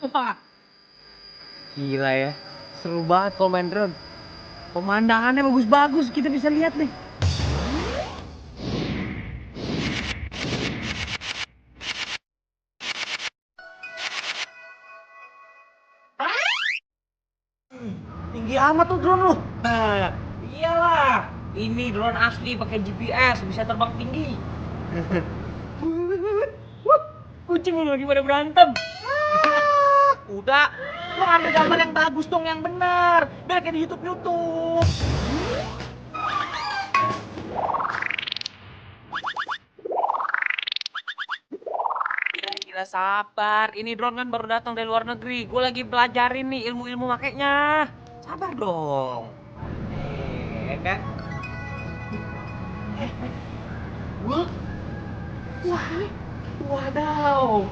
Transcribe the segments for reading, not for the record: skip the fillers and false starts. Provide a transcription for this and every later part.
Wah, gila ya. Seru banget kalau main drone. Pemandangannya bagus-bagus, kita bisa lihat nih. Tinggi amat tuh drone lu. Nah, iyalah. Ini drone asli pakai GPS, bisa terbang tinggi. Kucing lu lagi pada berantem. Udah, lu ambil gambar yang bagus dong, yang benar. Biar kayak di YouTube. Gila sabar, ini drone kan baru datang dari luar negeri. Gue lagi pelajarin nih ilmu-ilmu makainya. Sabar dong. Kan? Wah, wah, wadaw.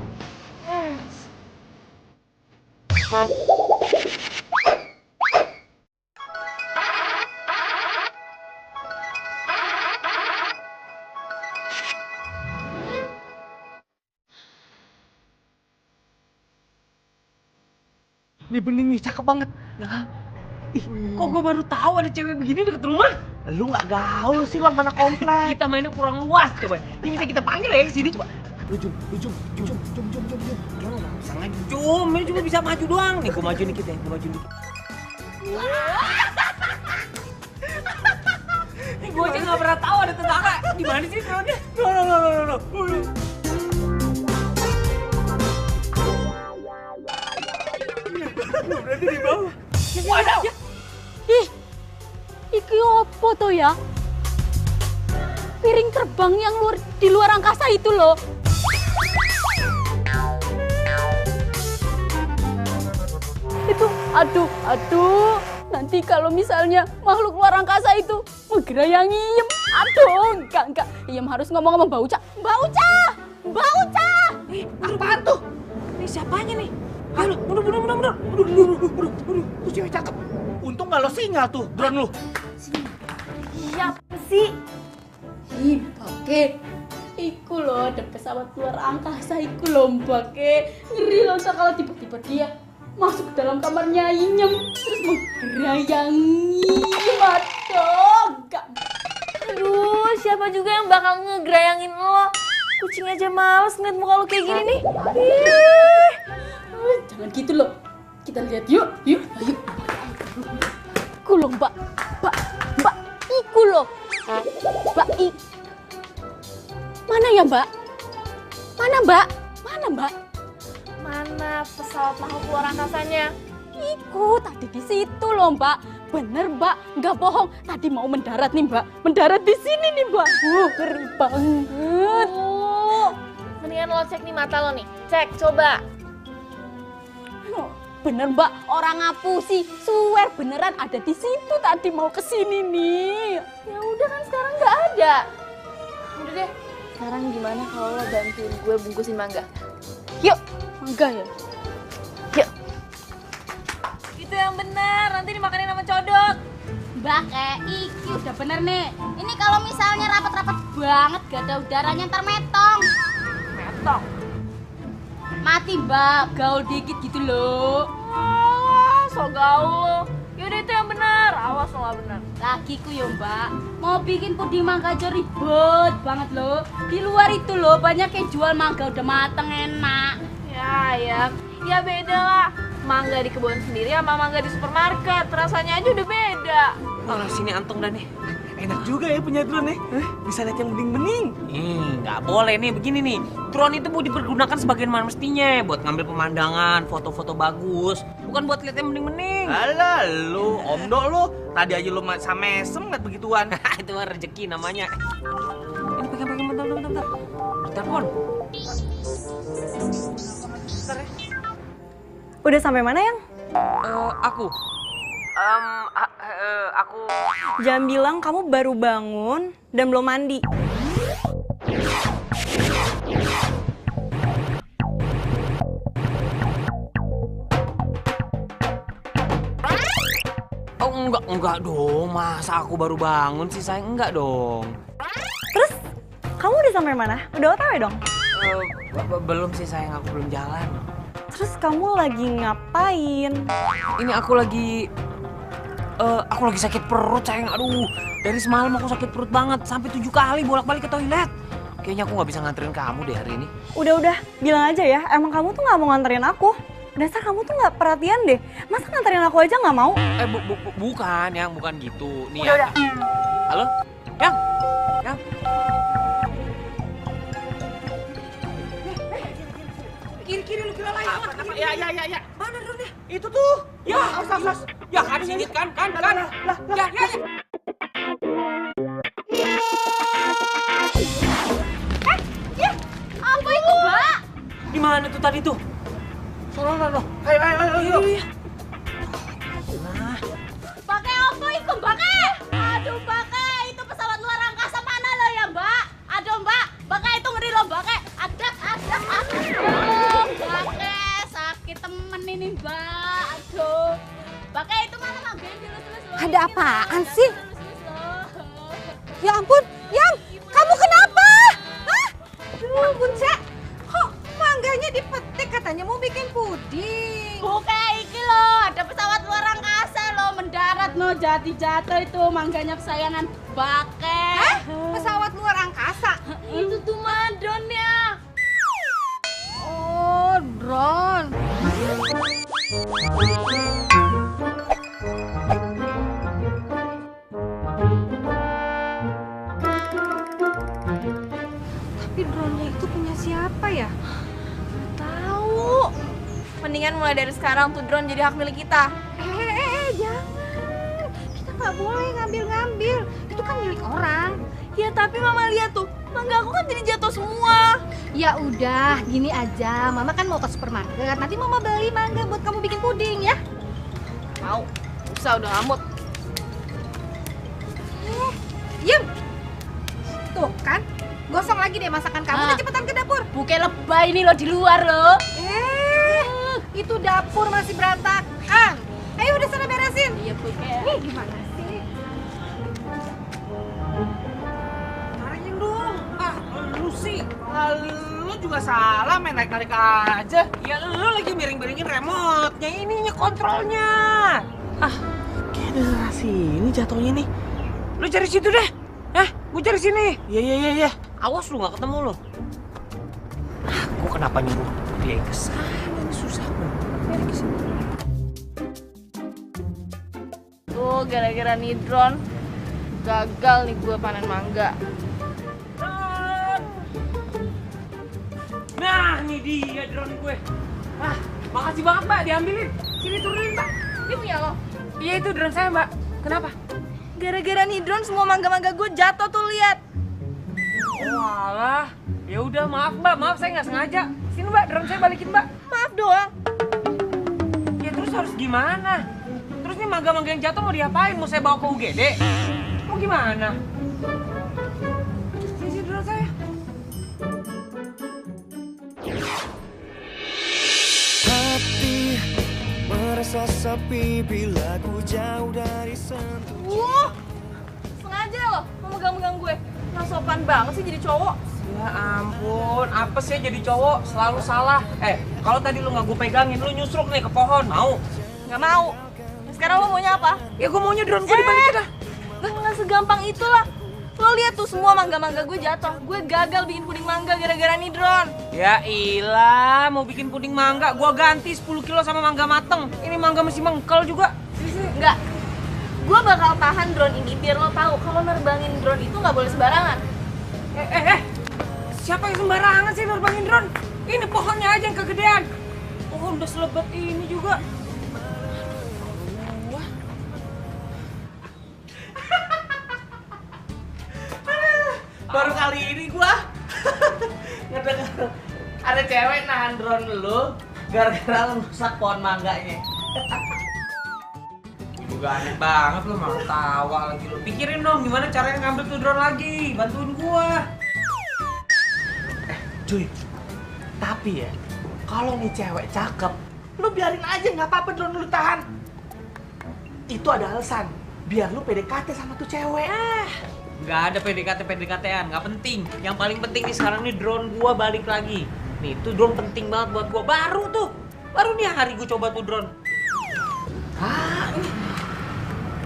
Ini bening nih, cakep banget. Nah, Ih, kok gue baru tahu ada cewek begini deket rumah? lu nggak gaul sih, lu mana komplek. Kita mainnya kurang luas coba. Ini bisa kita panggil ya ke sini coba. Jum. Bisa ngejum, ini cuma bisa maju doang. Nih gue maju dikit ya, gue maju dikit. Gue aja nggak pernah tahu ada tetangga. Di mana sih drone-nya? No. Berarti di bawah. Waduh. Ih, iki opo to ya? Piring terbang yang di luar angkasa itu loh. Itu, aduh. Nanti kalau misalnya makhluk luar angkasa itu menggerayangi Iem. Aduh, enggak. Iem harus ngomong Mbak Uca. Mbak Uca! Apaan tuh? Ini siapanya nih? Ayo, mundur. Tuh cewek cakep. Untung nggak lo singal tuh drone lu. Siapa sih? Ih, Bake. Iku loh, ada pesawat luar angkasa iku loh, Bake. Ngeri loh kalau tiba-tiba dia masuk ke dalam kamarnya Inem terus menggerayangi. Aduh, enggak. Aduh, siapa juga yang bakal ngegerayangin lo? Kucing aja males ngeliat muka lo kayak gini nih. Ih. Jangan gitu loh. Kita lihat yuk. Ayo. Iku loh, Mbak. Iku loh. Mana ya, Mbak? Mana, Mbak? Mana pesawat makhluk luar angkasanya? Iku tadi di situ loh, Mbak. Bener, Mbak. Nggak bohong. Tadi mau mendarat nih, Mbak. Mendarat di sini nih, Mbak. Ngeri banget. Mendingan lo cek nih mata lo nih. Cek, coba. Bener, Mbak. Orang ngapusi. Swear beneran ada di situ tadi mau kesini nih. Ya udah kan sekarang nggak ada. Udah deh. Sekarang gimana kalau lo bantuin gue bungkusin mangga? Yuk. Enggak ya? Yuk. Itu yang benar. Nanti dimakanin sama codot. Mbak, iki udah bener nih. Ini kalau misalnya rapat-rapat banget gak ada udaranya ntar metong. Metong. Mati, Mbak. Gaul dikit gitu loh. Wah, so gaul lo. Yaudah itu yang benar. Awas lo nggak benar. Lagiku ya, Mbak. Mau bikin puding mangga aja ribet banget loh. Di luar itu loh banyak yang jual mangga udah mateng enak. Ya beda lah. Mangga di kebun sendiri sama mangga di supermarket. Rasanya aja udah beda. Sini antong dah nih. Enak juga ya punya drone ya. Bisa lihat yang bening-bening. Nggak boleh nih begini nih. Drone itu mau dipergunakan sebagaimana mestinya buat ngambil pemandangan, foto-foto bagus, bukan buat lihat yang bening-bening. Alah lu, omdo lu. Tadi aja lu sama mesem ngeliat begituan. Itu mah rezeki namanya. Ini pegang bentar. Telepon. Bentar ya. Udah sampai mana yang? Aku. Aku. Jangan bilang kamu baru bangun dan belum mandi. Oh enggak dong. Masa aku baru bangun sih sayang? Enggak dong. Terus kamu udah sampai mana? Udah OTW dong? Belum sih sayang, aku belum jalan. Terus kamu lagi ngapain? Ini aku lagi sakit perut sayang. Aduh, dari semalam aku sakit perut banget. Sampai 7 kali bolak-balik ke toilet. Kayaknya aku nggak bisa nganterin kamu deh hari ini. Udah, bilang aja ya. Emang kamu tuh nggak mau nganterin aku? Dasar kamu tuh nggak perhatian deh. Masa nganterin aku aja nggak mau? Bukan, yang bukan gitu. Nih Udah. Halo? Yang? Kiri lu kira lain banget. Ya. Mana dronnya? Itu tuh. Ya, awas. Ya kan sini kan. Ya. Apa itu, Mbak? Di mana tuh tadi tuh? Sono. Ayo. Nah, Pakai apa itu, Mbak? Aduh, Mbak, itu pesawat luar angkasa mana lo ya, Mbak? Aduh, Mbak, itu ngeri lo, Mbak. Aduh, Mbak, sakit temen ini, Mbak. Aduh. Mbak, itu mana manggil dilus-lus lo? Ada apaan sih? Dilus-lus lo. Ya ampun, Yang, kamu kenapa? Hah? Aduh, Bunca, kok mangganya dipetik katanya mau bikin puding? Buka iki lo, ada pesawat luar angkasa lo mendarat no jatuh itu mangganya kesayangan Bake. Hah? Pesawat luar angkasa? Itu tuh madonnya. Oh, drone. Tapi drone-nya itu punya siapa ya? Tahu. Mendingan mulai dari sekarang tuh drone jadi hak milik kita. Jangan. Kita nggak boleh ngambil-ngambil. Itu kan milik orang. Ya tapi mama lihat tuh, mangga aku kan jadi jatuh semua. Ya udah, gini aja. Mama kan mau ke supermarket. Nanti Mama beli mangga buat kamu bikin puding ya. Mau, usah udah ngamut. Yum. Tuh kan, gosong lagi deh masakan kamu. Udah cepetan ke dapur. Buke lebay ini lo di luar lo. Itu dapur masih berantakan. Ayo udah sana beresin. Iya Buke. Gimana sih? tarik dong. Lu sih. Lu juga salah main narik-narik aja. Ya lu lagi miring-miringin remote-nya, ininya kontrolnya. Kayak ada sini jatuhnya nih. Lu cari situ deh. Gue cari sini. Iya. Awas lu nggak ketemu lu. Gue kenapa nyuruh dia ke sana? Ini susah banget. Nyari ke sini. Tuh gara-gara nih drone, gagal nih gue panen mangga. Nah, ini dia drone gue. Makasih banget, Mbak, diambilin. Sini turunin, Mbak. Ini punya lo. Iya, itu drone saya, Mbak. Kenapa? Gara-gara nih drone semua mangga-mangga gue jatuh tuh, lihat. Walah. Ya udah, maaf, Mbak. Maaf, saya nggak sengaja. Sini, Mbak, drone saya balikin, Mbak. Maaf doang. Ya terus harus gimana? Terus nih mangga-mangga yang jatuh mau diapain? Mau saya bawa ke UGD? Mau gimana? Sini drone saya. Hati merasa sepi bila ku jauh dari sentuh. Sengaja loh mau megang-megang gue. Nggak sopan banget sih jadi cowok. Ya ampun, apa sih jadi cowok selalu salah. Kalau tadi lu nggak gue pegangin, lu nyusruk nih ke pohon, mau? Nggak mau. Sekarang lo maunya apa? Ya gue maunya drone gue dibalikin lah. Nggak segampang itulah. Lo lihat tuh semua mangga-mangga gue jatuh. Gue gagal bikin puding mangga gara-gara nih drone. Ya ilah, mau bikin puding mangga, gua ganti 10 kilo sama mangga mateng. Ini mangga masih mengkel juga. Enggak. Gue bakal tahan drone ini biar lo tahu kalau nerbangin drone itu nggak boleh sembarangan. Siapa yang sembarangan sih nerbangin drone? Ini pohonnya aja yang kegedean. Pohon udah selebat ini juga. Baru kali ini gua ngedenger ada cewek nahan drone lu gara-gara lu rusak pohon mangganya. Juga aneh banget lu, malah tawa lagi lu. Pikirin dong gimana caranya ngambil tuh drone lagi, bantuin gua. Cuy, tapi ya kalau nih cewek cakep, lu biarin aja, nggak apa-apa drone lu tahan. Itu ada alasan, biar lu PDKT sama tuh cewek. Nggak ada PDKT-an, nggak penting. Yang paling penting nih sekarang nih drone gua balik lagi. Nih, itu drone penting banget buat gua. Baru tuh. Baru nih hari gue coba tuh drone.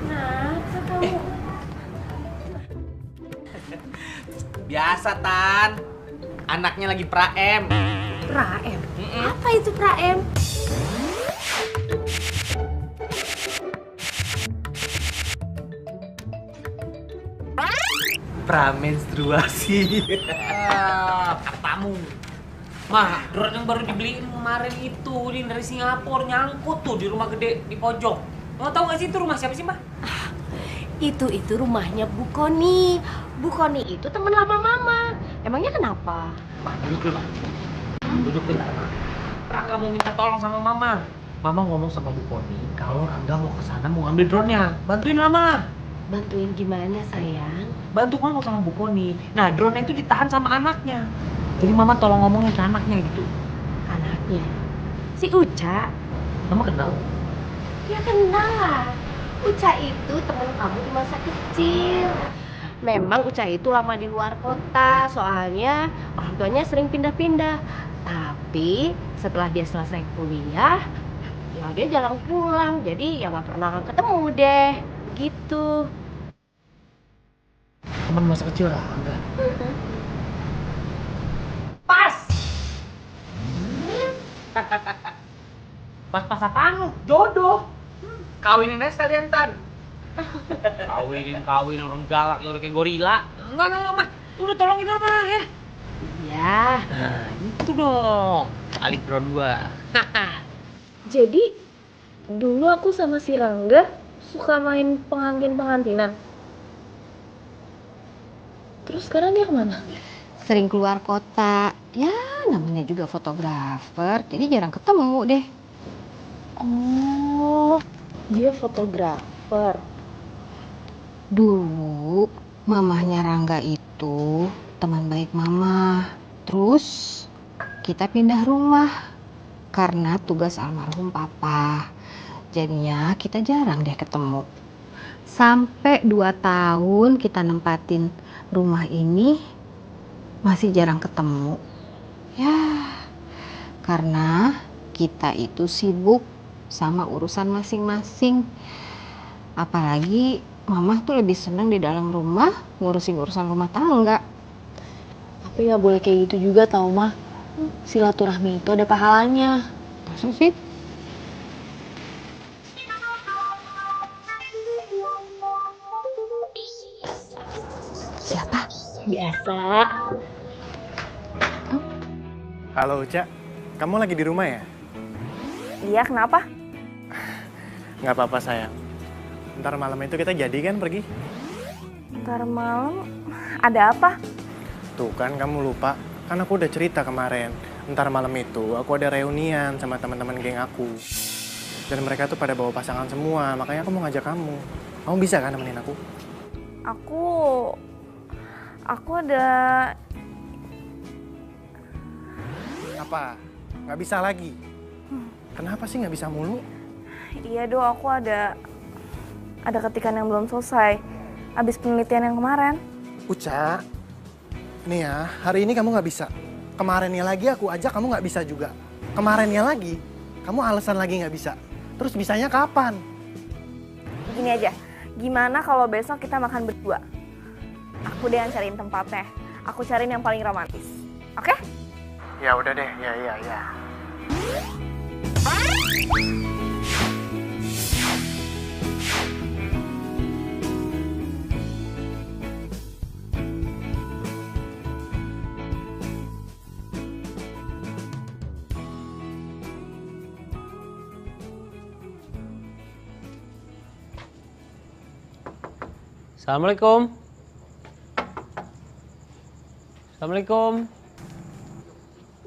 Kenapa kamu? Biasa Tan. Anaknya lagi pra-M. Pra-M? Apa itu pra-M? Pramenstruasi. Katamu. Mah, drone yang baru dibeliin kemarin itu dari Singapura nyangkut tuh di rumah gede di pojok. Mau tahu nggak sih itu rumah siapa sih, Mah? Itu rumahnya Bu Koni. Bu Koni itu teman lama Mama. Emangnya kenapa? Mah, duduk dulu. Duduk dulu. Rangga mau minta tolong sama Mama. Mama ngomong sama Bu Koni kalau Rangga mau ke sana mau ngambil drone-nya. Bantuin lah, Mah. Bantuin gimana sayang? Bantu ngomong sama Bu Koni. Nah, drone itu ditahan sama anaknya. Jadi Mama tolong ngomongin ke anaknya gitu. Anaknya? Si Uca? Mama kenal? Ya kenal lah. Uca itu teman kamu di masa kecil. Memang Uca itu lama di luar kota, soalnya orang tuanya sering pindah-pindah. Tapi setelah dia selesai kuliah, ya dia jarang pulang. Jadi ya nggak pernah ketemu deh. Gitu. Teman masa kecil Rangga. Pas. Pas-pas apaan? Jodoh. Kawinin aja sekalian, Tan. Kawinin orang galak, orang kayak gorila. Enggak, Mah. Udah tolongin Mama ya. Ya. Nah, itu dong. Alik drone gua. Jadi dulu aku sama si Rangga suka main pengantin-pengantinan. Terus sekarang dia kemana? Sering keluar kota. Ya, namanya juga fotografer, jadi jarang ketemu deh. Oh, dia fotografer. Dulu, mamahnya Rangga itu teman baik mama. Terus, kita pindah rumah karena tugas almarhum papa. Jadinya kita jarang deh ketemu. Sampai 2 tahun kita nempatin rumah ini, masih jarang ketemu. Ya, karena kita itu sibuk sama urusan masing-masing. Apalagi mama tuh lebih senang di dalam rumah ngurusin urusan rumah tangga. Tapi nggak boleh kayak gitu juga tau mah. Silaturahmi itu ada pahalanya. Masa sih? Siapa? Biasa. Halo Uca, kamu lagi di rumah ya? Iya, kenapa? Nggak apa-apa sayang. Ntar malam itu kita jadi kan pergi? Ntar malam ada apa? Tuh kan kamu lupa, kan aku udah cerita kemarin. Ntar malam itu aku ada reunian sama teman-teman geng aku. Dan mereka tuh pada bawa pasangan semua, makanya aku mau ngajak kamu. Kamu bisa kan nemenin aku? Aku ada... Apa? Nggak bisa lagi? Kenapa sih nggak bisa mulu? Iya Do, aku ada ketikan yang belum selesai. Abis penelitian yang kemarin. Uca, nih ya, hari ini kamu nggak bisa. Kemarinnya lagi aku ajak kamu nggak bisa juga. Kemarinnya lagi, kamu alasan lagi nggak bisa. Terus bisanya kapan? Gini aja, gimana kalau besok kita makan berdua? Aku deh yang cariin tempatnya. Aku cariin yang paling romantis. Oke? Ya udah deh, ya. Assalamualaikum. Assalamualaikum.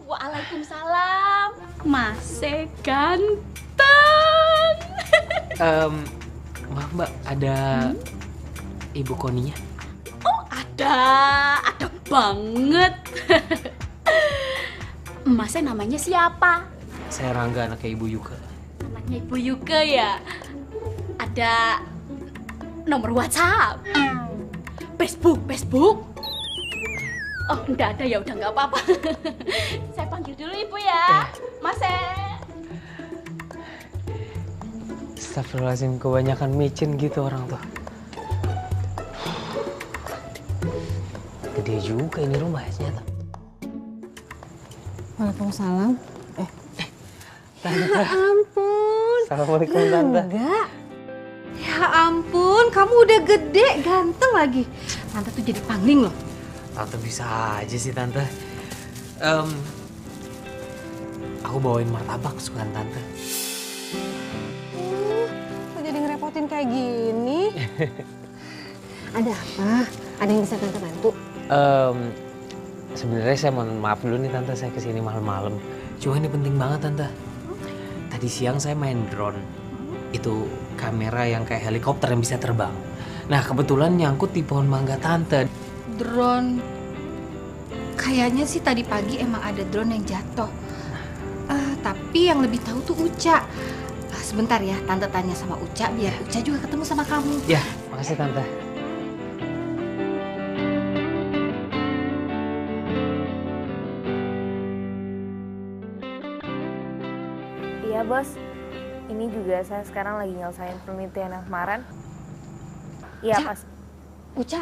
Waalaikumsalam. Masih ganteng. Maaf Mbak, ada Ibu Koninya? Oh, ada banget. Masnya namanya siapa? Saya Rangga, anaknya Ibu Yuka. Anaknya Ibu Yuka ya. Ada nomor WhatsApp, Facebook. Oh, enggak ada ya, udah nggak apa-apa. Saya panggil dulu Ibu ya, Mas. Astagfirullahaladzim, kebanyakan micin gitu orang tuh. Gede juga ini rumah ya ternyata. Waalaikumsalam. Tante. Ampun. Assalamualaikum Tante. Enggak. Ya ampun, kamu udah gede, ganteng lagi. Tante tuh jadi pangling loh. Tante bisa aja sih Tante. Aku bawain martabak kesukaan Tante. Kok jadi ngerepotin kayak gini? Ada apa? Ada yang bisa Tante bantu? Sebenarnya saya mohon maaf dulu nih Tante, saya kesini malam-malam. Cuma ini penting banget Tante. Tadi siang saya main drone. Itu kamera yang kayak helikopter yang bisa terbang. Nah kebetulan nyangkut di pohon mangga Tante. Drone. Kayaknya sih tadi pagi emang ada drone yang jatuh. Tapi yang lebih tahu tuh Uca. Sebentar ya, Tante tanya sama Uca biar Uca juga ketemu sama kamu. Ya, makasih Tante. Iya bos, ini juga saya sekarang lagi nyelesain penelitian yang kemarin. Iya pas. Uca.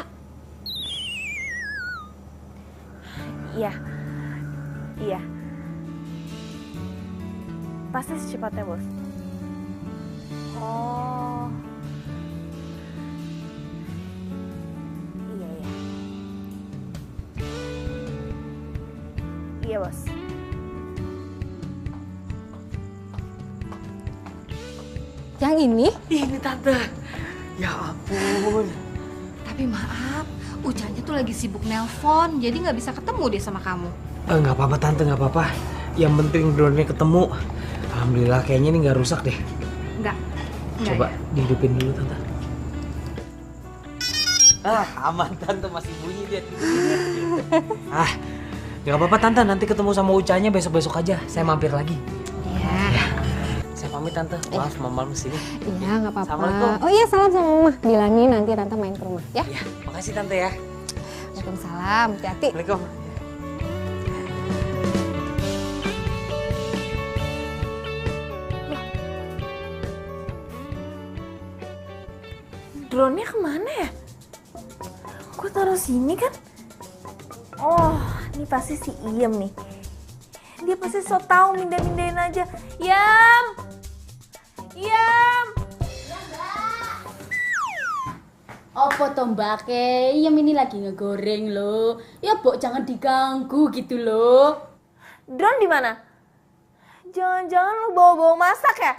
Iya, iya. Pasti secepatnya bos. Oh. Iya, iya. Iya bos. Yang ini? Ini Tante. Ya ampun. Tapi maaf, Ucanya tuh lagi sibuk nelpon, jadi nggak bisa ketemu deh sama kamu. Nggak apa-apa Tante, nggak apa-apa. Yang penting drone-nya ketemu. Alhamdulillah kayaknya ini nggak rusak deh. Enggak. Coba dihidupin dulu Tante. Aman Tante, masih bunyi dia. Nggak apa-apa Tante, nanti ketemu sama Ucanya besok-besok aja. Saya mampir lagi. Iya. Saya pamit Tante, maaf malam sini. Iya, nggak apa-apa. Assalamualaikum. Oh iya, salam sama Mama. Bilangin nanti Tante main ke rumah ya. Ya, makasih Tante ya. Waalaikumsalam, hati-hati. Assalamualaikum. Drone-nya kemana ya? Gue taruh sini kan? Oh, ini pasti si Iem nih. Dia pasti so tau mindahin aja. Yam! Yam! Apa toh Mbak Ke? Iem ini lagi ngegoreng loh. Ya Bok jangan diganggu gitu loh. Drone di mana? Jangan-jangan lu bawa-bawa masak ya?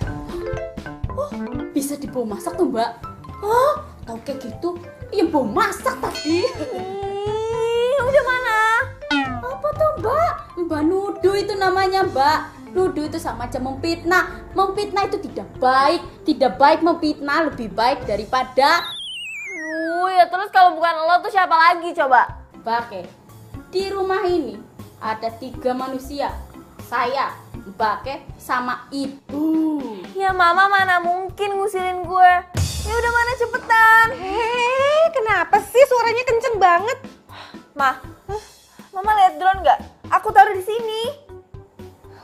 Oh, bisa dibawa masak tuh Mbak. Oh, tau kayak gitu. Iem bawa masak tadi. Udah mana? Apa tuh Mbak? Mbak nuduh itu namanya Mbak. Nuduh itu sama aja memfitnah. Memfitnah itu tidak baik. Tidak baik memfitnah, lebih baik daripada. Ya terus kalau bukan lo tuh siapa lagi coba? Mbak Ke, di rumah ini ada 3 manusia. Saya, Mbak Ke, sama Ibu. Ya mama mana mungkin ngusilin gue. Ya udah mana cepetan. Kenapa sih suaranya kenceng banget? Mama lihat drone nggak? Aku taruh di sini.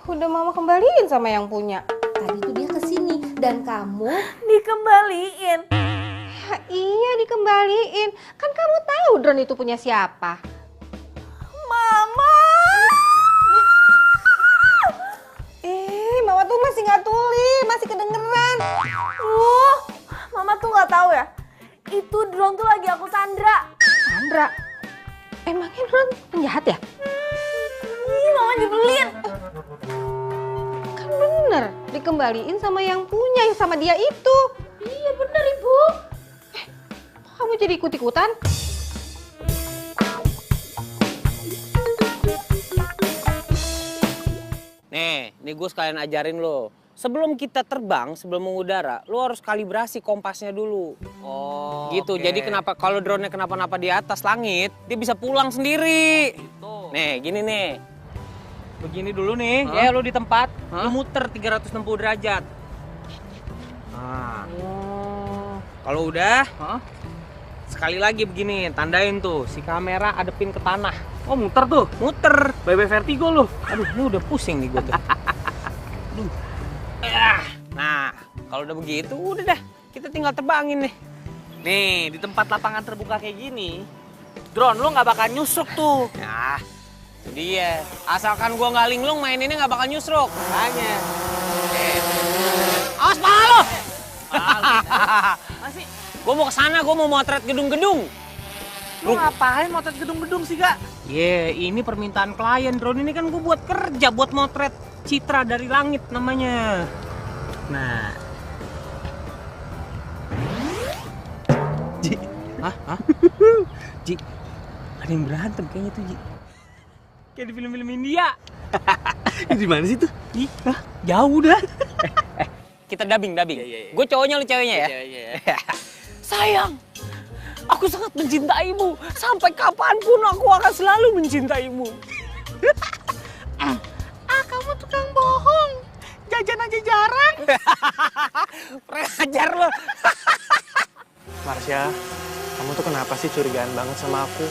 Udah Mama kembaliin sama yang punya. Tadi tuh dia kesini dan kamu Dikembaliin. Ya, iya dikembaliin. Kan kamu tahu drone itu punya siapa? Mama. Mama tuh masih nggak tuli, masih kedengeran. Mama tuh nggak tahu ya. Itu drone tuh lagi aku sandra. Sandra, emangnya drone penjahat ya? Mama nyebelin. Kan bener, dikembaliin sama yang punya, yang sama dia itu. Iya bener Ibu. Kok kamu jadi ikut-ikutan? Nih gue sekalian ajarin lo. Sebelum kita terbang, sebelum mengudara, lo harus kalibrasi kompasnya dulu. Oh, Gitu, oke. jadi kalau drone-nya kenapa-napa di atas langit, dia bisa pulang sendiri. Gitu. Nih, gini nih. Begini dulu nih, ya lo di tempat, lo muter 360 derajat. Nah, kalau udah, sekali lagi begini, tandain tuh, si kamera adepin ke tanah. Oh muter tuh, Muter. bebe vertigo loh. Aduh, ini udah pusing nih gue tuh. Aduh. Nah, kalau udah begitu udah dah, kita tinggal terbangin nih. Nih, di tempat lapangan terbuka kayak gini, drone lu nggak bakal nyusruk tuh. Nah, itu dia. Asalkan gua nggak linglung, main ini nggak bakal nyusruk. Makanya. Awas pala lo! Masih? Gua mau kesana, gua mau motret gedung-gedung. Lu ngapain motret gedung-gedung sih, Kak? Ini permintaan klien. Drone ini kan gua buat kerja, buat motret citra dari langit namanya. Nah. Ji. Hah? Ji. Ada yang berantem kayaknya tuh, Ji. Kayak di film-film India. Di mana sih tuh? Ih, jauh dah. Kita dubbing. Gue cowoknya, lu ceweknya ya. Sayang, aku sangat mencintaimu. Sampai kapanpun aku akan selalu mencintaimu. Kamu tukang bohong. Jajan aja jarang. Pengajar lo. Marsha, kamu tuh kenapa sih curigaan banget sama aku?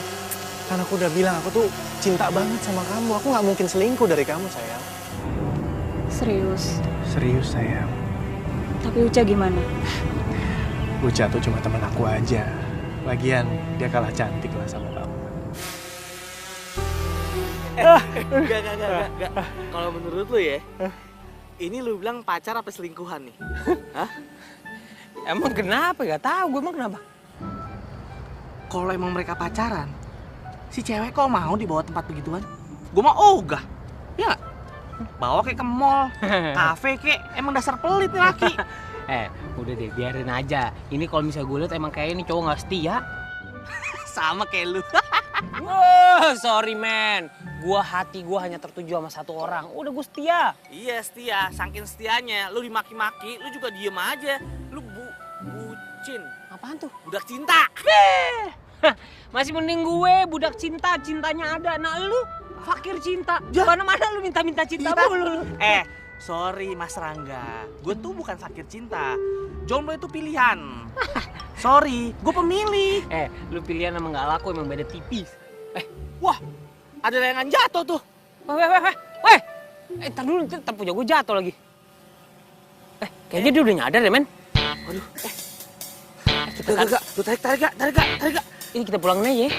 Kan aku udah bilang aku tuh cinta banget sama kamu. Aku nggak mungkin selingkuh dari kamu, sayang. Serius. Serius, sayang. Tapi Uca gimana? Uca tuh cuma teman aku aja. Lagian dia kalah cantik lah sama kamu. Enggak. Kalau menurut lu ya, ini lu bilang pacar apa selingkuhan nih? Hah? Emang kenapa? Gak tahu. Gue emang kenapa? Kalau emang mereka pacaran, si cewek kok mau dibawa tempat begituan? Gue mah ogah. Ya nggak? Bawa kayak ke mall, kafe kayak, emang dasar pelit nih laki. Udah deh, biarin aja. Ini kalau misalnya gue liat emang kayak ini cowok nggak setia. Sama kayak lu. Wah, sorry men. Hati gua hanya tertuju sama satu orang. Udah gue setia. Iya setia, saking setianya. Lu dimaki-maki, lu juga diem aja. Lu bucin. Apaan tuh? Budak cinta. Masih mending gue budak cinta, cintanya ada. Nah lu fakir cinta. Mana-mana lu minta-minta cinta mulu. Sorry Mas Rangga. Gue tuh bukan fakir cinta. Jomblo itu pilihan. Sorry, gue pemilih. Lu pilihan emang gak laku, emang beda tipis. Wah, ada layangan jatuh tuh. Weh. Ntar dulu, ntar punya gue jatuh lagi. Kayaknya dia udah nyadar ya, men. Waduh. Lu tarik gak? Ini kita pulangin aja ya.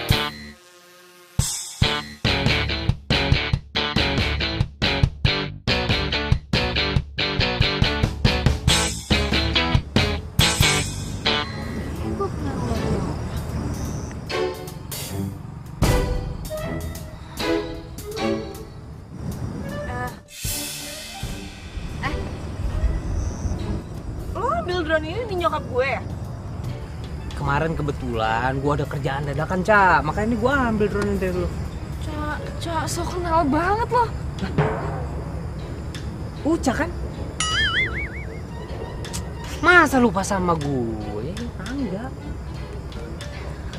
Drone ini di nyokap gue ya? Kemarin kebetulan gue ada kerjaan dadakan, Ca. Makanya ini gue ambil drone dari lu. Ca, so kenal banget loh. Uca kan? Masa lupa sama gue?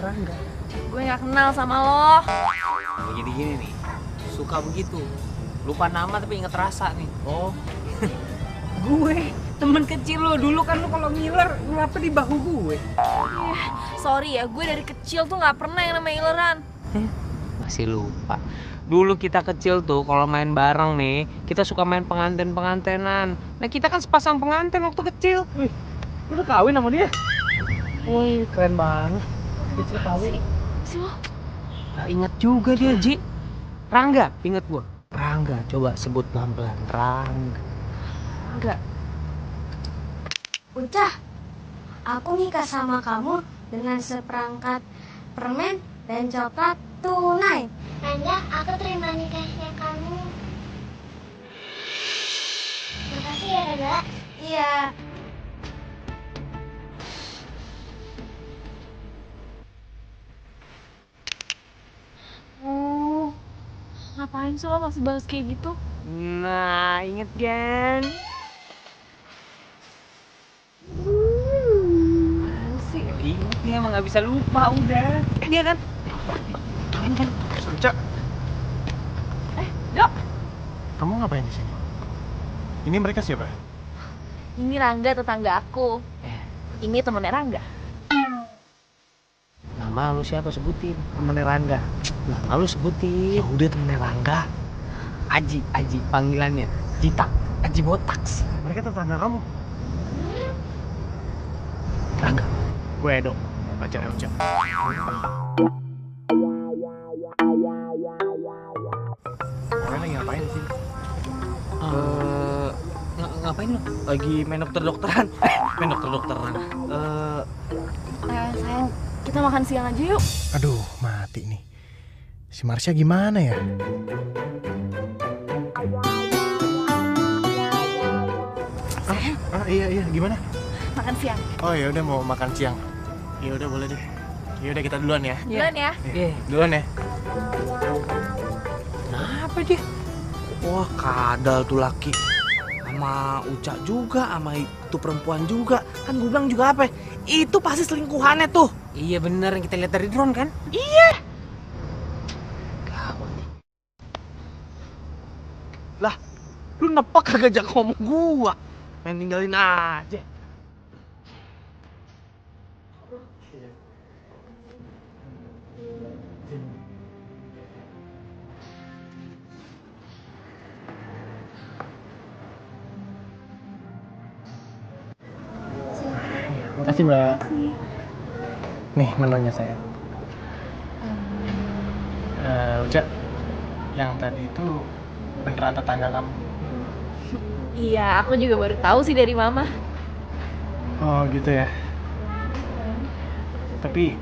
Rangga. Gue gak kenal sama lo. Jadi gini nih, suka begitu. Lupa nama tapi inget rasa nih. Oh, gue temen kecil lo. Dulu kan lo kalau ngiler ngapa di bahu gue. Sorry ya, gue dari kecil tuh gak pernah yang namanya ngileran. Masih lupa. Dulu kita kecil tuh kalau main bareng nih, kita suka main penganten-pengantenan. Nah kita kan sepasang penganten waktu kecil. Wih, lu udah kawin sama dia? Wih, keren banget. Kecil kawin. Nah, ingat juga dia, Ji. Rangga, inget gua. Rangga, coba sebut pelan-pelan. Rangga. Ucah, aku nikah sama kamu dengan seperangkat permen dan coklat tunai. Rangga, aku terima nikahnya kamu. Makasih ya, Rangga. Iya. Ngapain sih lo masih bahas kayak gitu? Nah, inget kan? Ingat nih, emang gak bisa lupa udah. Dia kan? Kan? Uca. Dok. Kamu ngapain di sini? Ini mereka siapa? Ini Rangga, tetangga aku. Ini temennya Rangga. Nama lu siapa? Sebutin. Temennya Rangga. Nama lu sebutin. Udah temennya Rangga. Aji panggilannya. Jitak. Aji Botaks. Mereka tetangga kamu? Rangga, gue Edo, pacarnya Uca. Kalian lagi ngapain sih? Ngapain lu? Lagi main dokter-dokteran. Main dokter-dokteran. Sayang, kita makan siang aja yuk. Aduh, mati nih. Si Marsha gimana ya? Iya, gimana? Makan siang. Oh ya udah mau makan siang. Ya udah boleh deh. Ya udah kita duluan ya. Duluan ya. Iya. Duluan ya. Kenapa dia? Wah, kadal tuh laki. Sama Uca juga, sama itu perempuan juga. Kan gue bilang juga apa? Itu pasti selingkuhannya tuh. Iya bener yang kita lihat dari drone kan? Iya. Gawat. Lah, lu nepak kagak ajak ngomong gua. Main tinggalin aja. Makasih Mbak. Nih menunya saya. Uca, yang tadi itu beneran tetangga kamu? Iya, aku juga baru tahu sih dari mama. Oh gitu ya. Tapi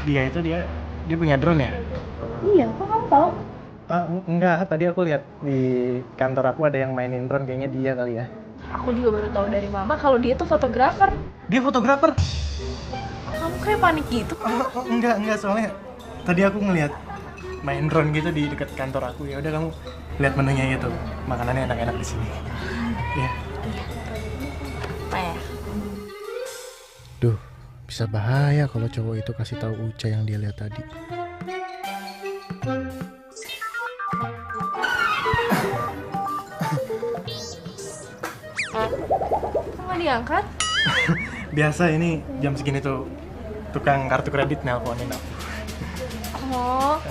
dia punya drone ya? Iya, kok kamu tahu? Enggak, tadi aku lihat di kantor aku ada yang mainin drone, kayaknya dia kali ya. Aku juga baru tahu dari mama kalau dia tuh fotografer. Dia fotografer? Kamu kayak panik gitu. Enggak, soalnya tadi aku ngelihat main drone gitu di dekat kantor aku. Ya udah kamu lihat menunya gitu. Makanannya enak-enak di sini. Iya. Apa ya? Duh, bisa bahaya kalau cowok itu kasih tahu Uca yang dia lihat tadi. Kok nggak diangkat? Biasa ini jam segini tuh tukang kartu kredit nelponin aku. Oh,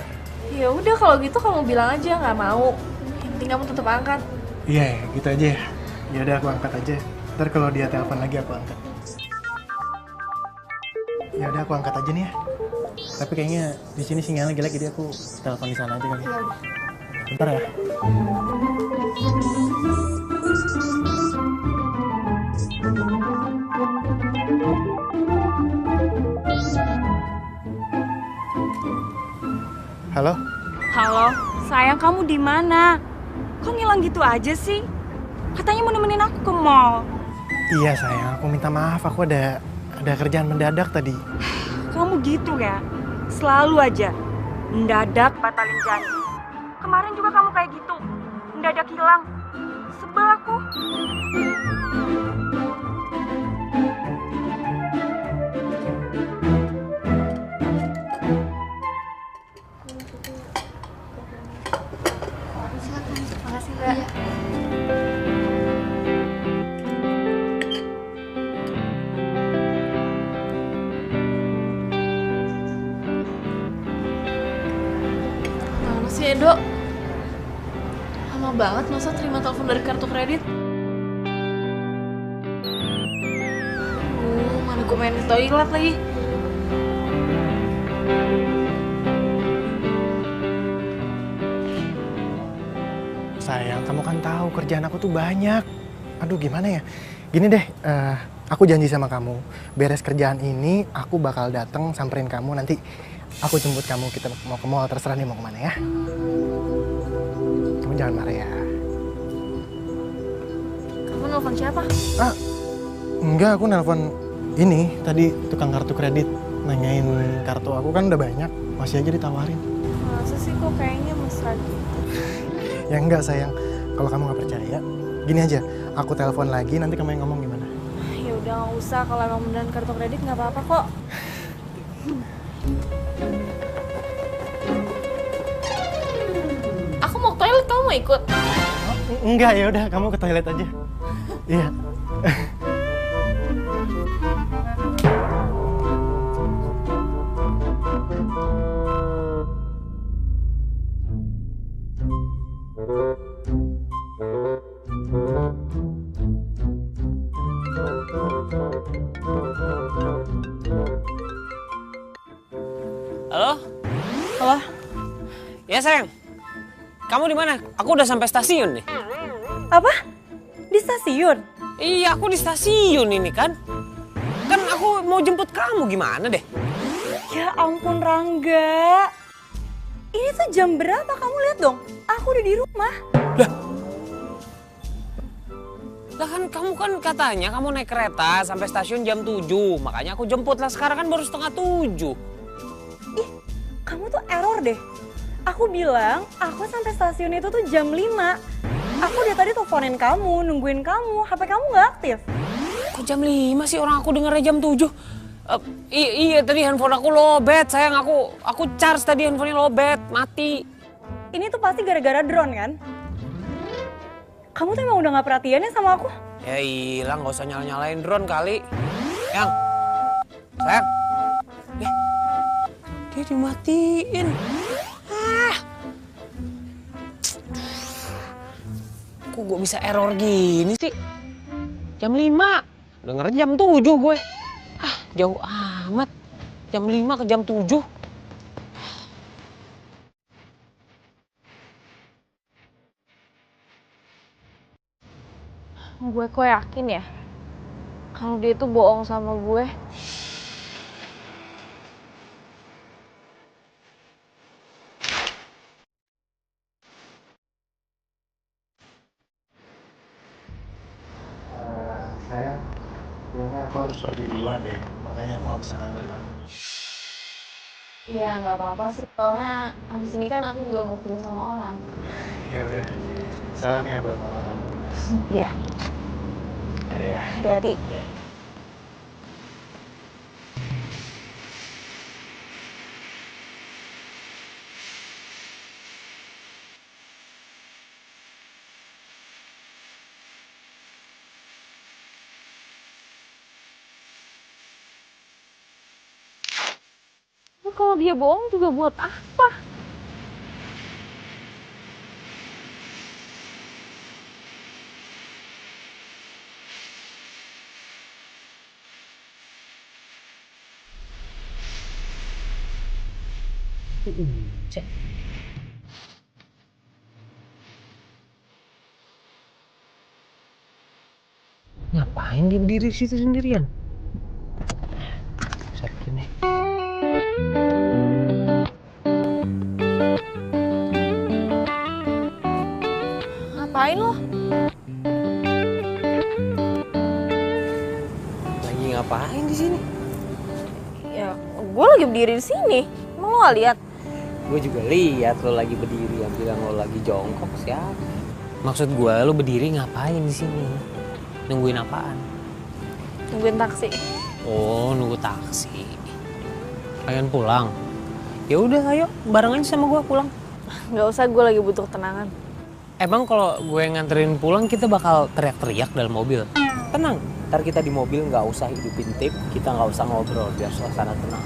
ya udah kalau gitu kamu bilang aja nggak mau. Yang penting kamu tetap angkat. Iya, gitu aja ya. Ya udah aku angkat aja. Ntar kalau dia telepon lagi aku angkat. Ya udah aku angkat aja nih ya. Tapi kayaknya di sini sinyalnya jelek jadi aku telepon di sana aja kali. Ya udah. Bentar ya. Halo? Halo, sayang kamu di mana? Kok ngilang gitu aja sih? Katanya mau nemenin aku ke mall. Iya sayang, aku minta maaf, aku ada kerjaan mendadak tadi. Kamu gitu ya? Selalu aja mendadak batalin janji. Kemarin juga kamu kayak gitu, mendadak hilang. Sebel aku. Makasih Mbak. Mana sih Edo? Lama banget masa terima telepon dari kartu kredit? Mana gue main di toilet lagi. Sayang, kamu kan tahu kerjaan aku tuh banyak. Aduh gimana ya? Gini deh, aku janji sama kamu. Beres kerjaan ini, aku bakal datang samperin kamu. Nanti aku jemput kamu, kita mau ke mall, terserah nih mau kemana ya. Kamu jangan marah ya. Kamu nelfon siapa? Enggak, aku nelpon ini tadi tukang kartu kredit. Nanyain kartu aku kan udah banyak, masih aja ditawarin. Masa sih kok kayaknya mesra gitu? Ya enggak sayang, kalau kamu nggak percaya, gini aja, aku telepon lagi, nanti kamu yang ngomong gimana? Ya udah nggak usah, kalau emang beneran kartu kredit nggak apa-apa kok. Aku mau ke toilet, kamu mau ikut? Enggak, ya udah kamu ke toilet aja. Iya. Ya sayang, kamu di mana? Aku udah sampai stasiun nih. Apa? Di stasiun? Iya, aku di stasiun ini kan. Kan aku mau jemput kamu, gimana deh? Ya ampun Rangga. Ini tuh jam berapa? Kamu lihat dong. Aku udah di rumah. Lah kan kamu kan katanya kamu naik kereta sampai stasiun jam 7. Makanya aku jemput lah, sekarang kan baru setengah 7. Ih, kamu tuh error deh. Aku bilang aku sampai stasiun itu tuh jam 5. Aku dari tadi teleponin kamu, nungguin kamu. HP kamu nggak aktif. Kok jam 5 sih, orang aku dengarnya jam 7? Iya tadi handphone aku lowbat, sayang. Aku charge tadi, handphonenya lowbat, mati. Ini tuh pasti gara-gara drone kan? Kamu tuh emang udah gak perhatian ya sama aku? Ya hilang, gak usah nyalain drone kali. Yang, sayang. Dia dimatiin. Kok gue bisa error gini sih? Jam 5, denger jam 7 gue. Jauh amat. Jam 5 ke jam 7. Gue kok yakin ya kalau dia tuh bohong sama gue. Sayang, kayaknya aku harus pergi duluan deh. Makanya aku harus sana dulu. Iya nggak apa-apa sih, soalnya abis ini kan aku juga mau ketemu sama orang. Ya udah. Salam ya buat mama kamu. Iya. Ya. Hati-hati. Kalau dia bohong juga buat apa? Ngapain dia berdiri situ sendirian? Sakit nih. Ngapain lo? Lagi ngapain di sini? Ya, gue lagi berdiri di sini. Emang lo gak lihat? Gue juga lihat lo lagi berdiri, yang bilang lo lagi jongkok siapa? Maksud gue lo berdiri ngapain di sini? Nungguin apaan? Nungguin taksi. Oh, nunggu taksi. Pengen pulang? Ya udah, ayo bareng aja sama gue pulang. Gak usah, gue lagi butuh ketenangan. Emang kalau gue nganterin pulang kita bakal teriak-teriak dalam mobil? Tenang, ntar kita di mobil nggak usah hidupin tape, kita nggak usah ngobrol biar suasana tenang.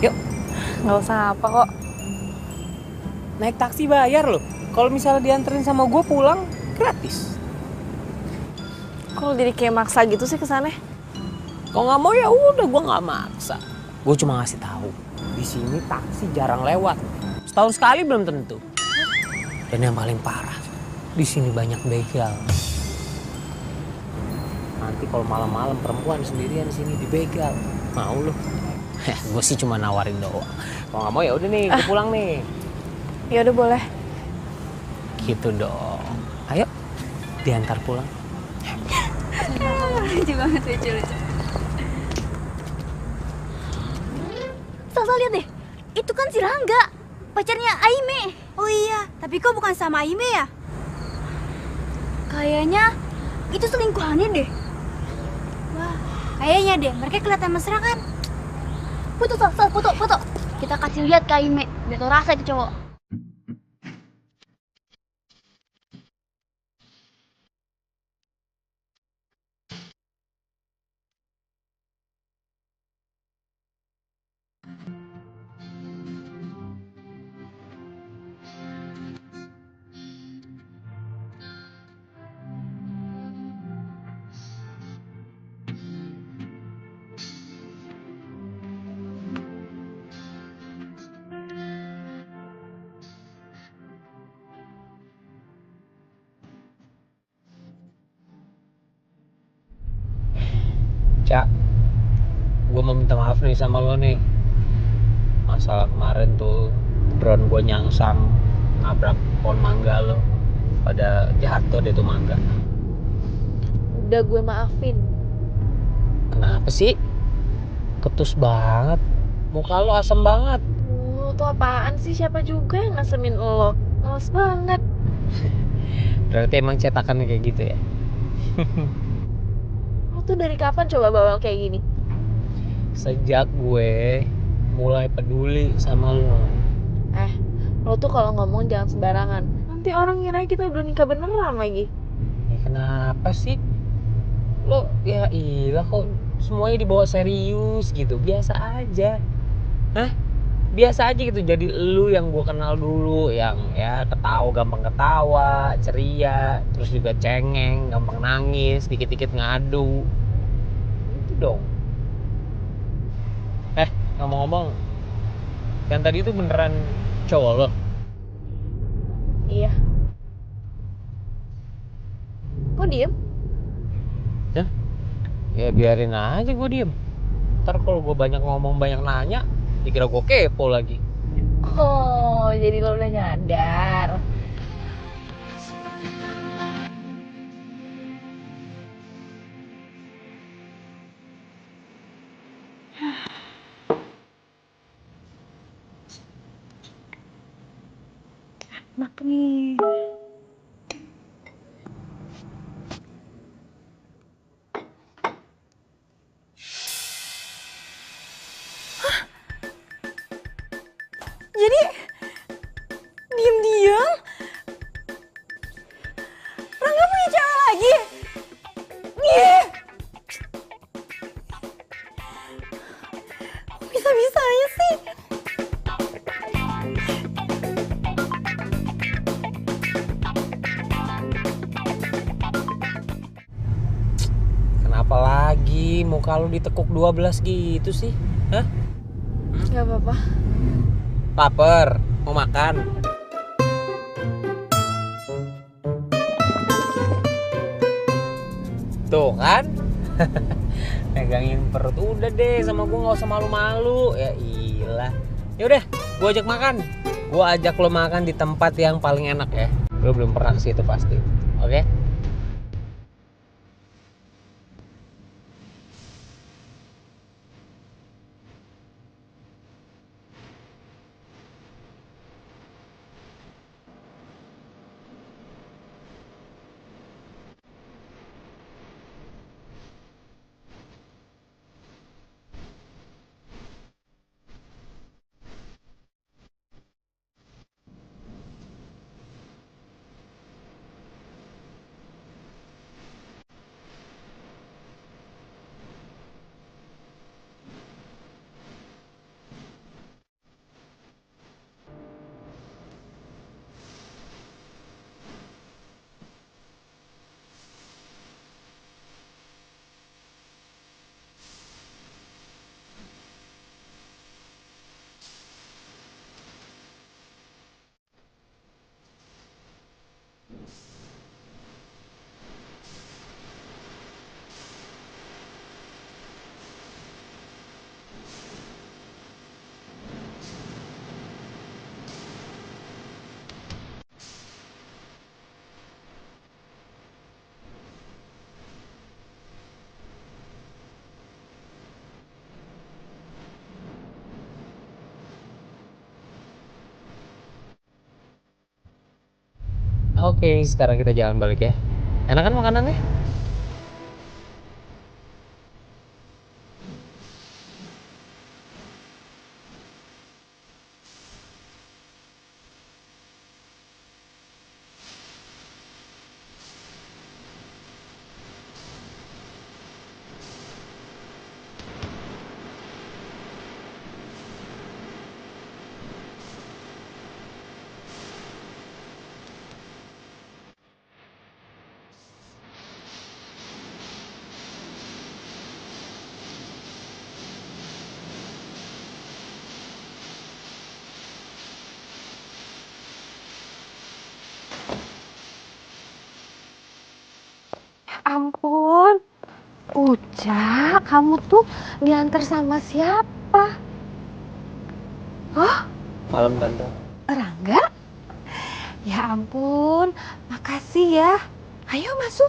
Yuk. Gak usah apa kok. Naik taksi bayar loh. Kalau misalnya dianterin sama gue pulang gratis. Kok jadi kayak maksa gitu sih kesannya? Kalau nggak mau ya udah, gue nggak maksa. Gue cuma ngasih tahu di sini taksi jarang lewat. Setahun sekali belum tentu. Dan yang paling parah, di sini banyak begal. Nanti kalau malam-malam perempuan sendirian di sini dibegal, mau lo? Gue sih cuma nawarin doang. Kalau nggak mau ya udah nih, gue pulang nih. Ya udah boleh. Gitu dong. Ayo, diantar pulang. Lucu banget, lucu. Salsa lihat deh, itu kan si Rangga, pacarnya Aime. Oh iya, tapi kok bukan sama Aime ya? Kayaknya itu selingkuhannya deh. Wah, kayaknya deh, mereka kelihatan mesra kan? Foto, foto. Kita kasih lihat ke Aime, biar tau rasa itu cowok. Cak, gue mau minta maaf nih sama lo nih. Masalah kemarin tuh drone gue nyangsang nabrak pohon mangga lo, pada jatuh deh tuh mangga. Udah gue maafin. Kenapa sih? Ketus banget, muka lo asem banget. Lo tuh apaan sih? Siapa juga yang ngasemin lo? Males banget. Berarti emang cetakannya kayak gitu ya? Lo tuh dari kapan coba bawel kayak gini? Sejak gue mulai peduli sama lo. Lo tuh kalau ngomong jangan sembarangan. Nanti orang ngira kita udah nikah beneran lagi. Ya, kenapa sih? Lo ya iyalah kok semuanya dibawa serius gitu, biasa aja. Hah? Biasa aja gitu, jadi lu yang gue kenal dulu, yang ya gampang ketawa, ceria, terus juga cengeng, gampang nangis, dikit-dikit ngadu. Itu dong. Ngomong-ngomong, yang tadi itu beneran cowok lo? Iya. Kok diem? Ya biarin aja gue diem. Ntar kalau gue banyak ngomong, banyak nanya, dikira gue kepo lagi. Oh, jadi lo udah nyadar. Enak nih. Jadi diam-diam Rangga punya cewek lagi. Ih, kok bisa-bisanya sih? Kenapa lagi muka lu ditekuk 12 gitu sih? Hah? Gak apa-apa. Laper, mau makan? Tuh kan? Megangin perut udah deh sama gue, nggak usah malu-malu. Ya iyalah. Yaudah, gue ajak makan. Gue ajak lo makan di tempat yang paling enak ya. Lo belum pernah ke situ pasti. Oke? Oke, sekarang kita jalan balik ya. Enak kan makanannya? Ampun, Uca, kamu tuh diantar sama siapa? Oh? Malam tante. Rangga? Ya ampun, makasih ya. Ayo masuk.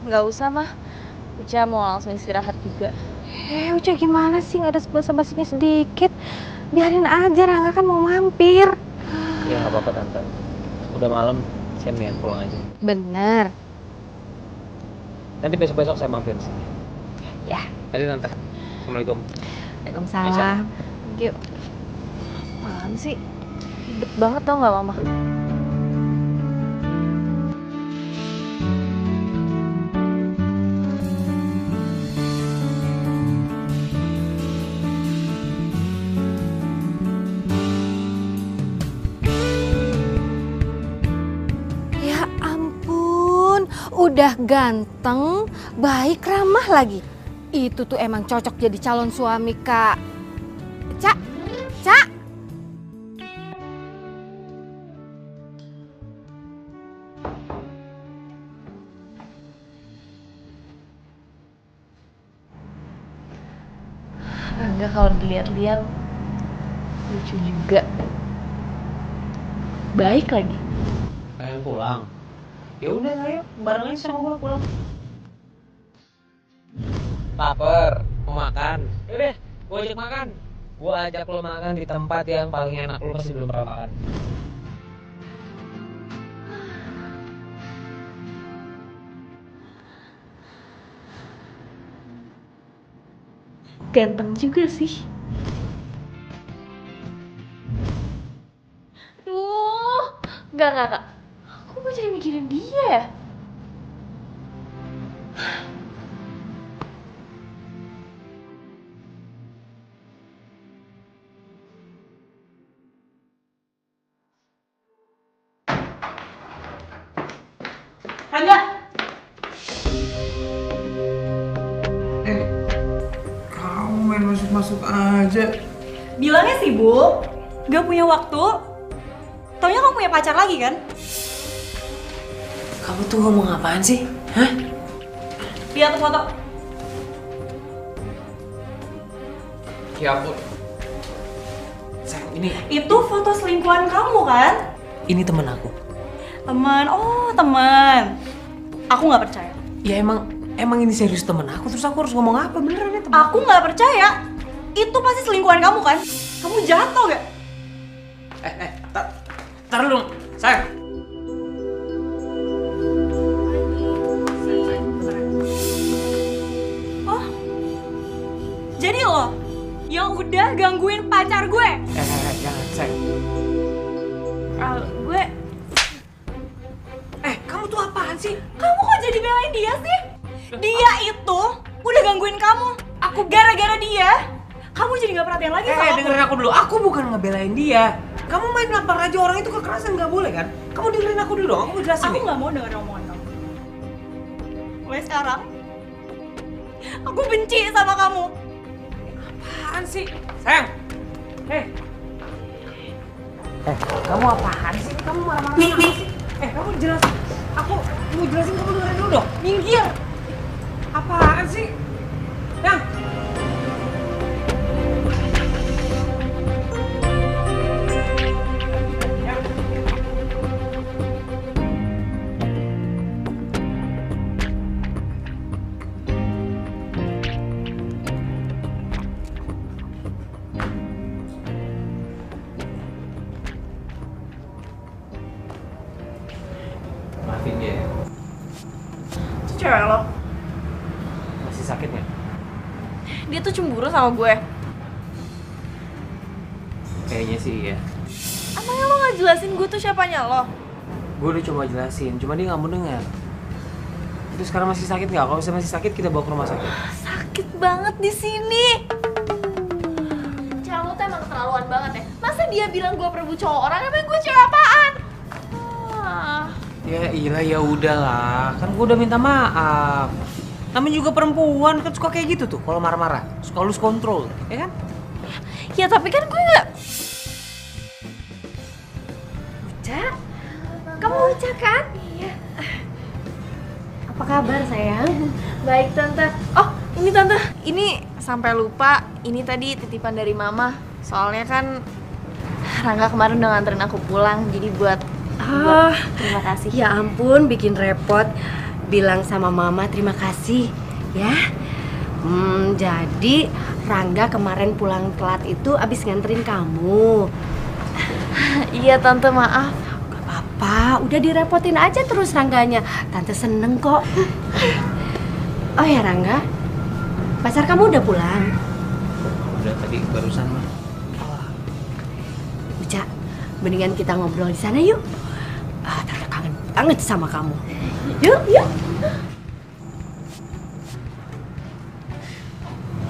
Nggak usah mah. Uca mau langsung istirahat juga. Uca gimana sih, nggak ada basa-basinya sedikit. Biarin aja, Rangga kan mau mampir. Ya nggak apa-apa tante. Udah malam, saya mendingan pulang aja. Bener. Nanti besok-besok saya mampir sini. Ya. Tadi tante. Assalamualaikum. Waalaikumsalam. Yuk. Apaan sih? Ribet banget tau nggak mama? Ya ampun, udah ganteng, baik, ramah lagi. Itu tuh emang cocok jadi calon suami, Kak. Cak, Cak. Enggak, kalau dilihat-lihat lucu juga. Baik lagi. Pengen pulang. Ya udah ayo bareng aja sama gua pulang. Laper, mau makan. Yaudah, gua ajak makan. Gua ajak lo makan di tempat yang paling enak, lo pasti belum pernah makan. Ganteng juga sih. Enggak. Aku mau jadi mikirin dia ya? Rangga! Kamu main masuk-masuk aja. Bilangnya sibuk, gak punya waktu. Taunya kamu punya pacar lagi kan? Kamu tuh ngomong apaan sih? Hah? Lihat foto. Ya ampun. Sayang, ini Itu foto selingkuhan kamu kan? temen aku. Teman, oh teman. Aku nggak percaya. Ya emang ini serius temen aku, terus aku harus ngomong apa? Beneran ya temen Aku nggak percaya. Itu pasti selingkuhan kamu kan? Kamu jatuh gak? Taruh dulu, sayang. Oh, jadi lo yang udah gangguin pacar gue? Jangan, sayang. Gue... Kamu tuh apaan sih? Kamu kok jadi belain dia sih? Dia itu udah gangguin kamu. Aku gara-gara dia, kamu jadi gak perhatian lagi sama aku. Dengerin aku dulu, aku bukan ngebelain dia. Kamu main nampar aja orang itu kekerasan nggak boleh kan? Kamu dengerin aku dulu dong, aku mau jelasin. Aku nggak mau dengerin omongan kamu. Mulai sekarang, aku benci sama kamu. Apaan sih? Sayang! Kamu apaan sih? Kamu marah-marah sih? Kamu jelasin. Aku mau jelasin, kamu dengerin dulu dong. Minggir! Apaan sih? Yang? Maafin dia. Itu cewek lo. Masih sakit nggak? Dia tuh cemburu sama gue. Kayaknya sih iya. Emangnya lo nggak jelasin gue tuh siapanya lo? Gue udah coba jelasin, cuma dia nggak mau dengar. Itu sekarang masih sakit nggak? Kalau misalnya masih sakit kita bawa ke rumah sakit. Sakit banget di sini. Cewek lo tuh emang keterlaluan banget ya. Masa dia bilang gue perebut cowok orang, emang gue cewek apaan? Ya iyalah, ya udahlah, kan gue udah minta maaf. Namanya juga perempuan kan suka kayak gitu tuh, kalau marah-marah suka lose control, ya kan? Ya tapi kan gue nggak. Uca? Kamu Uca kan? Iya. Apa kabar sayang? Baik tante. Oh ini tante, ini sampai lupa. Ini tadi titipan dari mama. Soalnya kan Rangga kemarin udah nganterin aku pulang. Jadi buat terima kasih. Ya ampun, bikin repot. Bilang sama mama terima kasih ya. Jadi Rangga kemarin pulang telat itu abis nganterin kamu. Iya tante, maaf. Gak apa-apa, udah direpotin aja terus Rangganya. Tante seneng kok. Oh ya Rangga, pacar kamu udah pulang? Udah tadi barusan mah. Uca, mendingan kita ngobrol di sana yuk. Tante kangen banget sama kamu. Yuk.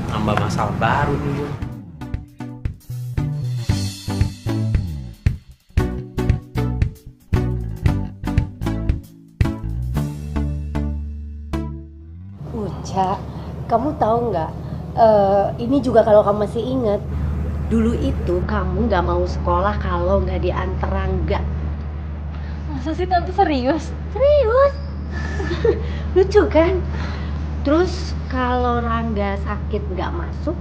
Nambah masalah baru nih gue. Uca, kamu tahu nggak? Ini juga kalau kamu masih inget, dulu itu kamu nggak mau sekolah kalau nggak diantar Rangga. Masa sih tante, serius? Serius? Lucu kan? Terus kalau Rangga sakit nggak masuk,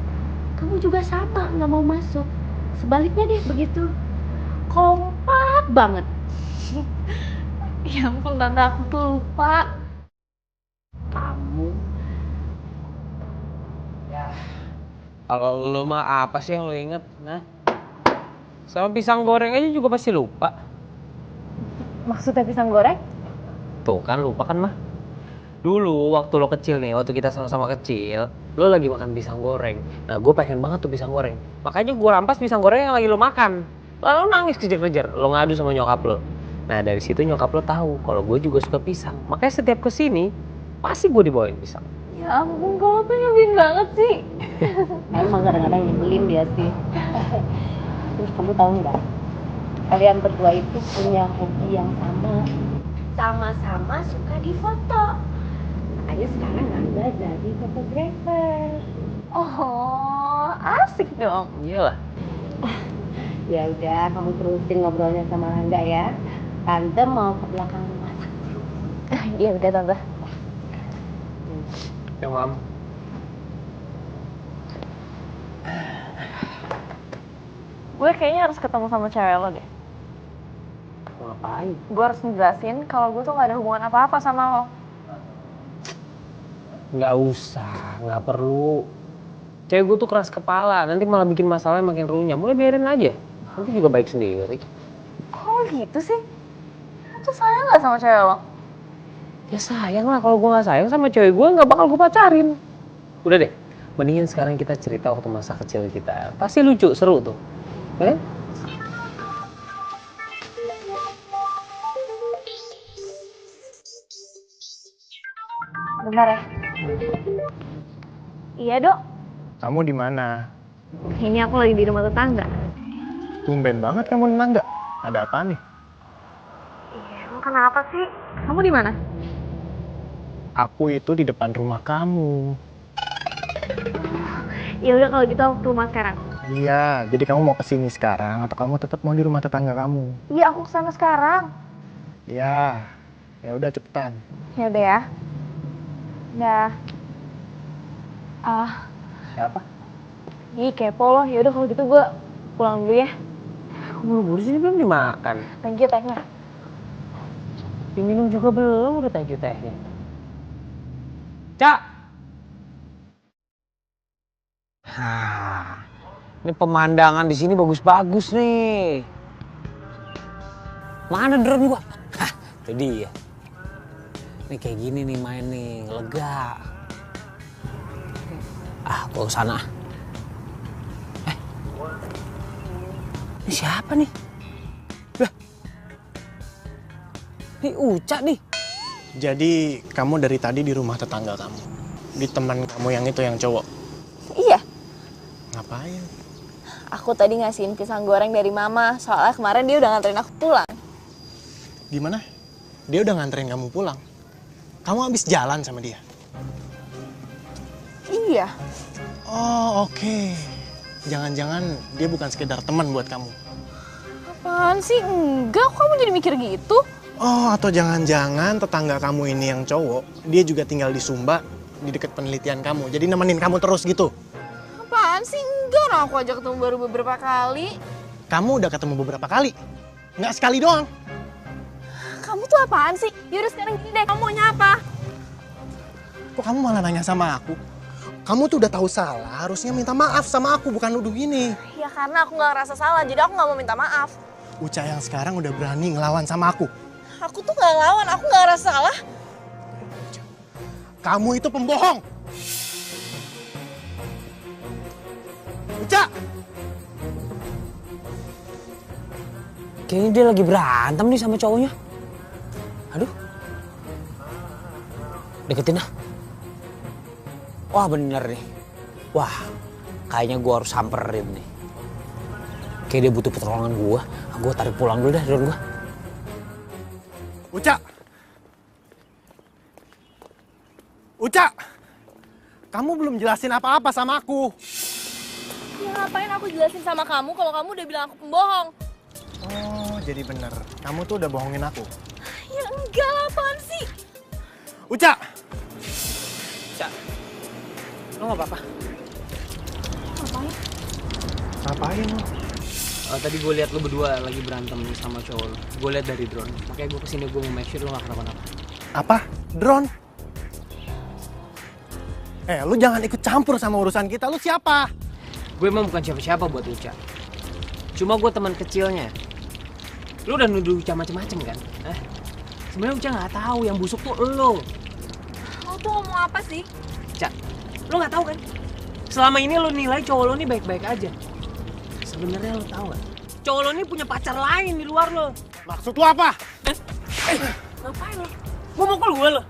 kamu juga sama nggak mau masuk. Sebaliknya deh begitu. Kompak banget. Ya ampun tante, aku tuh lupa. Kamu Kalau lo mah apa sih yang lo inget? Nah, sama pisang goreng aja juga pasti lupa. Maksudnya pisang goreng? Tuh kan lupa kan mah. Dulu waktu lo kecil nih, waktu kita sama-sama kecil, lo lagi makan pisang goreng. Nah gue pengen banget tuh pisang goreng. Makanya gue rampas pisang goreng yang lagi lo makan. Lalu nangis kejar-kejar, lo ngadu sama nyokap lo. Nah dari situ nyokap lo tahu kalau gue juga suka pisang. Makanya setiap kesini pasti gue dibawain pisang. Ya ampun, kamu tuh nyebelin banget sih. emang kadang-kadang nyebelin dia sih. Terus kamu tahu nggak? Kalian berdua itu punya hobi yang sama. Sama-sama suka difoto. Makanya sekarang Rangga jadi fotografer. Oh, asik dong. Iyalah. Ya udah, kamu terusin ngobrolnya sama Rangga ya. Tante mau ke belakang masak. Iya udah tante. Ya mam. Gue kayaknya harus ketemu sama cewek lo deh. Ngapain? Gue harus ngejelasin kalau gue tuh gak ada hubungan apa-apa sama lo. Nggak usah, nggak perlu. Cewek gue tuh keras kepala, nanti malah bikin masalahnya makin runyam. Mulai biarin aja, nanti juga baik sendiri. Kok gitu sih? Tuh sayang gak sama cewek lo? Ya sayang lah, kalau gue nggak sayang sama cewek gue nggak bakal gue pacarin. Udah deh, mendingan sekarang kita cerita waktu masa kecil kita. Pasti lucu, seru tuh. Bentar ya. Iya dok. Kamu di mana? Ini aku lagi di rumah tetangga. Tumben banget kamu di tetangga. Ada apa nih? Emang kenapa sih? Kamu di mana? Aku itu di depan rumah kamu. Ya udah kalau gitu aku ke rumah sekarang. Iya, jadi kamu mau kesini sekarang atau kamu tetap mau di rumah tetangga kamu? Iya aku kesana sekarang. Iya, ya udah cepetan. Ya udah ya. Dah. Siapa? Ih kepo loh. Ya udah kalau gitu gue pulang dulu ya. Aku buru-buru sini belum dimakan. Thank you tehnya. Diminum juga belum, udah thank you tehnya. Cak! Ini pemandangan di sini bagus-bagus nih. Mana drone gua? Hah, itu dia. Ini kayak gini nih main nih, lega. Gua kesana. Ini siapa nih? Lah. Ini Uca nih. Jadi kamu dari tadi di rumah tetangga kamu? Di teman kamu yang itu yang cowok? Iya. Ngapain? Aku tadi ngasihin pisang goreng dari mama. Soalnya kemarin dia udah nganterin aku pulang. Gimana? Dia udah nganterin kamu pulang? Kamu habis jalan sama dia? Iya. Oh oke. Jangan-jangan dia bukan sekedar teman buat kamu? Apaan sih? Enggak, kok kamu jadi mikir gitu? Oh atau jangan-jangan tetangga kamu ini yang cowok, dia juga tinggal di Sumba di dekat penelitian kamu. Jadi nemenin kamu terus gitu. Apaan sih? Enggak, orang aku ajak ketemu baru beberapa kali. Kamu udah ketemu beberapa kali. Nggak sekali doang. Kamu tuh apaan sih? Yaudah sekarang gini deh, kamu maunya apa? Kok kamu malah nanya sama aku? Kamu tuh udah tahu salah, harusnya minta maaf sama aku, bukan nuduh gini. Ya karena aku nggak ngerasa salah, jadi aku nggak mau minta maaf. Uca yang sekarang udah berani ngelawan sama aku. Aku tuh nggak ngelawan, aku nggak ngerasa salah. Kamu itu pembohong. Uca! Kayaknya dia lagi berantem nih sama cowoknya. Aduh. Deketin ah. Wah bener nih. Wah, kayaknya gue harus samperin nih. Kayak dia butuh pertolongan gue. Gue tarik pulang dulu dah drone gue. Uca! Uca! Kamu belum jelasin apa-apa sama aku. Ya ngapain aku jelasin sama kamu kalau kamu udah bilang aku pembohong? Oh, jadi bener. Kamu tuh udah bohongin aku. Ya enggak lah, apaan sih? Uca! Uca, lo gak apa-apa? Ngapain? Ngapain lo? Tadi gue lihat lo berdua lagi berantem sama cowok lo. Gue lihat dari drone. Makanya gue kesini gue mau make sure lo gak kenapa-napa. Apa? Drone? Lu jangan ikut campur sama urusan kita. Lu siapa? Gue emang bukan siapa-siapa buat Uca. Cuma gue teman kecilnya. Lu udah nuduh Uca macem-macem kan? Sebenarnya Uca nggak tahu yang busuk tuh lo. Lo tuh ngomong apa sih? Uca, lo nggak tahu kan? Selama ini lo nilai cowok lo nih baik-baik aja. Sebenarnya lo tahu kan? Cowok lo nih punya pacar lain di luar lo. Maksud lo apa? Ngapain lo? Mau mukul gue lo?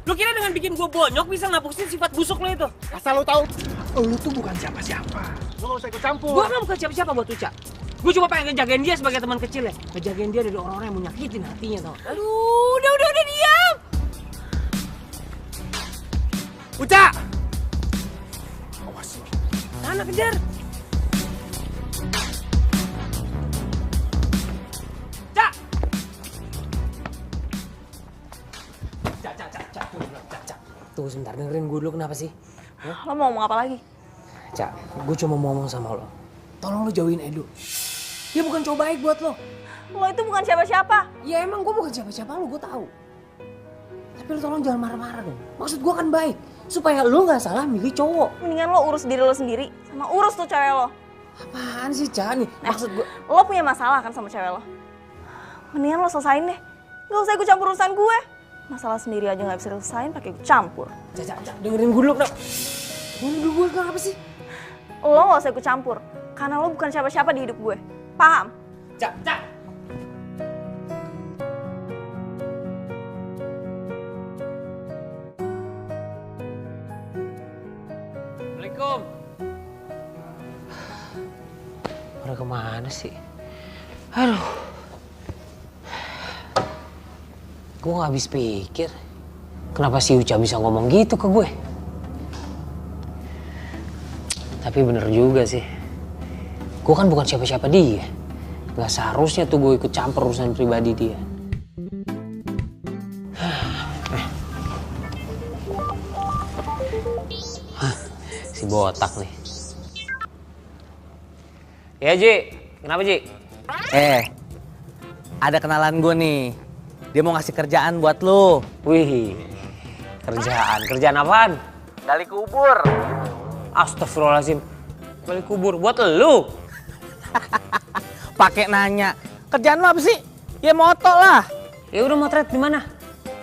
Lo kira dengan bikin gue bonyok bisa ngapusin sifat busuk lo itu? Asal lo tahu, lo tuh bukan siapa-siapa. Lo gak usah ikut campur. Gue emang bukan siapa-siapa buat Uca. Gue cuma pengen ngejagain dia sebagai teman kecil ya. Ngejagain dia dari orang-orang yang mau nyakitin hatinya tau. Aduh, udah diam. Uca! Awas lo. Sana kejar. Cak! Cak. Tunggu sebentar, dengerin gue dulu kenapa sih? Lo mau ngomong apa lagi? Cak, gue cuma mau ngomong sama lo. Tolong lo jauhin Edo. Dia bukan cowok baik buat lo. Lo itu bukan siapa-siapa. Ya emang gue bukan siapa-siapa lo, gue tahu. Tapi lo tolong jangan marah-marah dong. Maksud gue kan baik. Supaya lo gak salah milih cowok. Mendingan lo urus diri lo sendiri. Sama urus tuh cewek lo. Apaan sih Cak nih? Maksud gue... Lo punya masalah kan sama cewek lo? Mendingan lo selesain deh. Gak usah ikut campur urusan gue. Masalah sendiri aja gak bisa diselesain pakai ikut campur. Cak, dengerin gue dulu dong. Ini gue kenapa sih? Lo gak usah ikut campur. Karena lo bukan siapa-siapa di hidup gue. Paham? Cak. Assalamualaikum. Udah kemana sih? Aduh. Gue gak habis pikir. Kenapa si Uca bisa ngomong gitu ke gue? Tapi bener juga sih. Gue kan bukan siapa-siapa dia. Gak seharusnya tuh gue ikut campur urusan pribadi dia. Si botak nih. Ya Ji, kenapa Ji? Ada kenalan gue nih. Dia mau ngasih kerjaan buat lo. Wih, kerjaan apaan? Gali kubur. Astagfirullahaladzim, gali kubur buat lu? Pakai nanya, kerjaan lo apa sih? Ya moto lah. Ya udah motret di mana?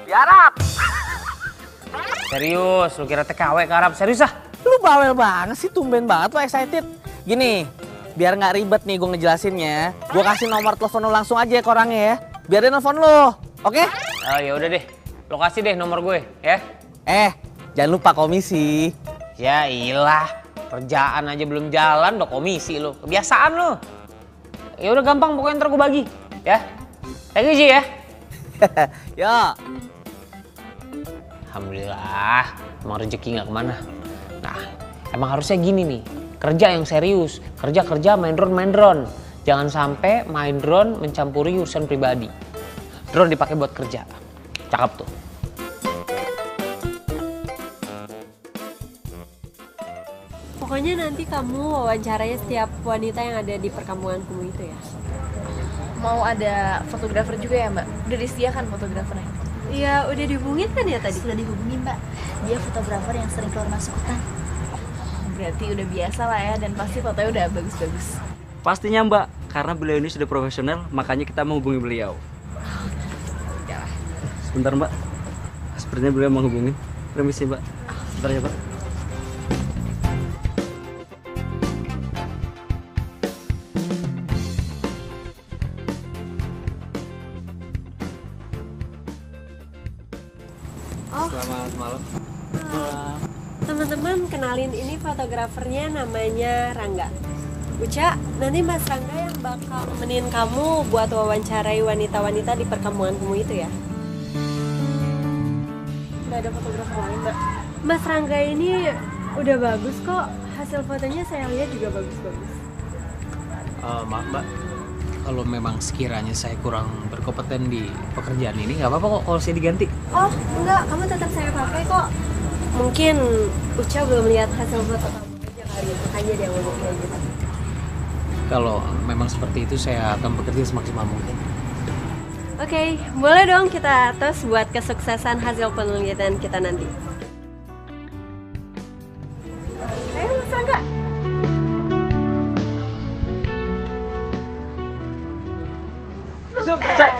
Di Arab. Serius, lu kira TKW ke Arab? Serius ah? Lu bawel banget sih, tumben banget lo excited. Gini, biar nggak ribet nih gue ngejelasinnya. Gue kasih nomor telepon lo langsung aja ke orangnya ya. Biar dia nelfon lo, oke? Oh ya udah deh, lo kasih deh nomor gue ya. Jangan lupa komisi. Ya iyalah, kerjaan aja belum jalan udah komisi lo. Kebiasaan lo. Ya udah gampang pokoknya ntar gue bagi ya. Thank you Ji ya. Yo. Alhamdulillah, emang rezeki nggak kemana. Nah, emang harusnya gini nih, kerja yang serius, kerja main drone. Jangan sampai main drone mencampuri urusan pribadi. Drone dipakai buat kerja, cakep tuh. Pokoknya nanti kamu wawancaranya setiap wanita yang ada di perkampunganku itu ya. Mau ada fotografer juga ya Mbak? Udah disediakan fotografernya? Iya, udah dihubungin kan ya tadi? Sudah dihubungin Mbak. Dia fotografer yang sering keluar masuk hutan. Berarti udah biasa lah ya, dan pasti fotonya udah bagus-bagus. Pastinya Mbak, karena beliau ini sudah profesional, makanya kita menghubungi beliau. Sebentar Mbak, sepertinya beliau menghubungi. Permisi Mbak, sebentar ya Pak. Selamat malam. Teman-teman, kenalin ini fotografernya namanya Rangga. Uca, nanti Mas Rangga yang bakal nemenin kamu buat wawancarai wanita-wanita di perkampungan kamu itu ya. Udah ada fotografer lain, Mbak. Mas Rangga ini udah bagus kok. Hasil fotonya saya lihat juga bagus-bagus. Maaf Mbak, kalau memang sekiranya saya kurang berkompeten di pekerjaan ini, nggak apa-apa kok kalau saya diganti. Oh, enggak, kamu tetap saya pakai kok. Mungkin Uca belum lihat hasil foto kamu aja kali, makanya dia ngomong kayak gitu. Kalau memang seperti itu, saya akan bekerja semaksimal mungkin. Oke, boleh dong kita tos buat kesuksesan hasil penelitian kita nanti. Ayo Mas Rangga. Sukses.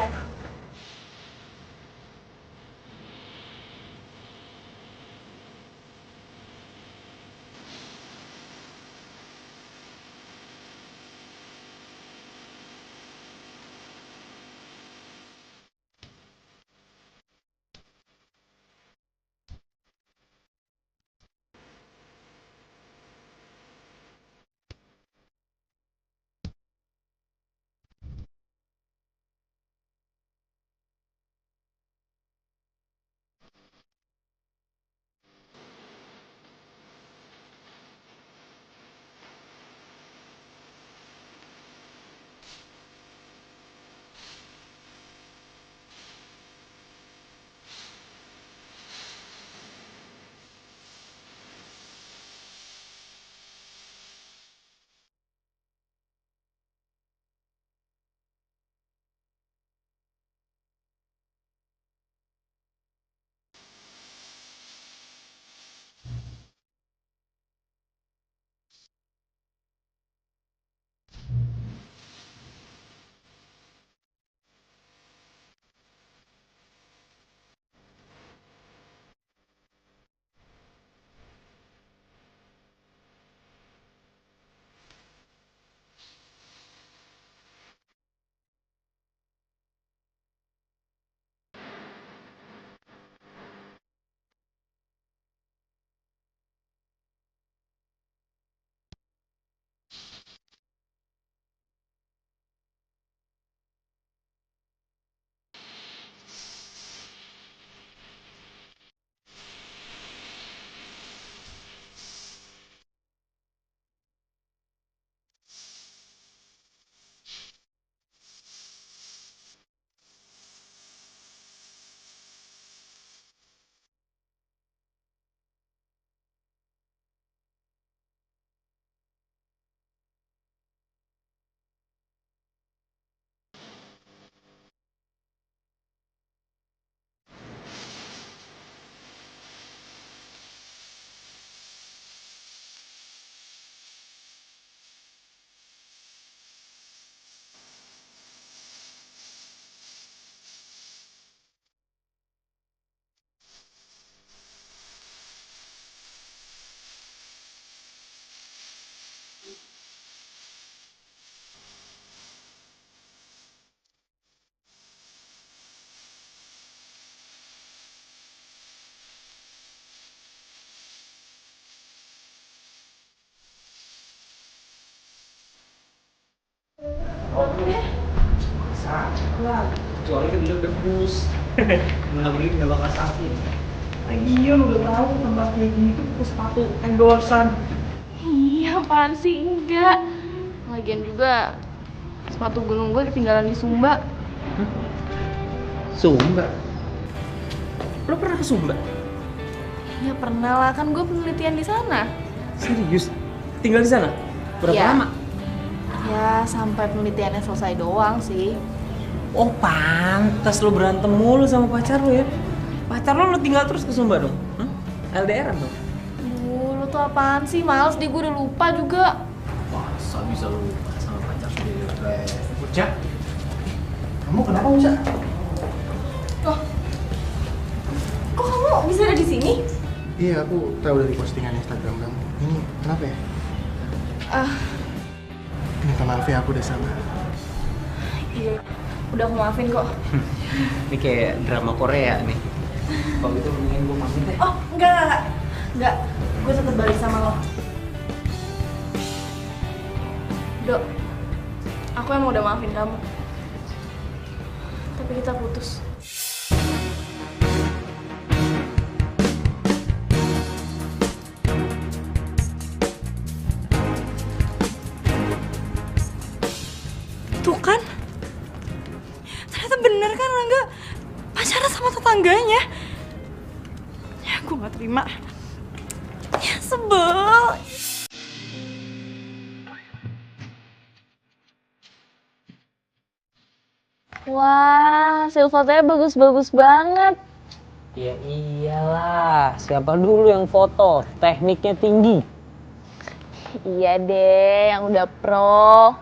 Kecuali kan udah debus. Nggak beli nggak bakal sakit. Lagian udah tahu tempat kayak gitu sepatu endorsan. Iya, apaan sih? Enggak. Lagian juga sepatu gunung gue ketinggalan di Sumba. Sumba? Lo pernah ke Sumba? Ya pernah lah, kan gue penelitian di sana. Serius? tinggal di sana? Berapa Iya. lama? Ya sampai penelitiannya selesai doang sih. Oh pantas lo berantem mulu sama pacar lo ya. Pacar lo tinggal terus ke Sumba dong? LDR dong? Lu tuh apaan sih? Males deh, gue udah lupa juga. Masa bisa lo lupa sama pacar sendiri? Uca, kamu kenapa Uca? Oh, kok kamu bisa ada di sini? Iya, aku tahu dari postingan Instagram kamu. Ini kenapa ya? Minta maaf ya, aku udah salah. Iya, udah aku maafin kok. Ini kayak drama Korea nih. Kalau gitu mendingan gue pamit deh. Oh, enggak. Gue tetap balik sama lo. Dok, aku emang udah maafin kamu. Tapi kita putus. Tuh kan, ternyata bener kan Rangga pacaran sama tetangganya. Ya gue gak terima. Ya sebel. Wah, hasil fotonya bagus-bagus banget. Ya iyalah, siapa dulu yang foto? Tekniknya tinggi. Iya deh, yang udah pro.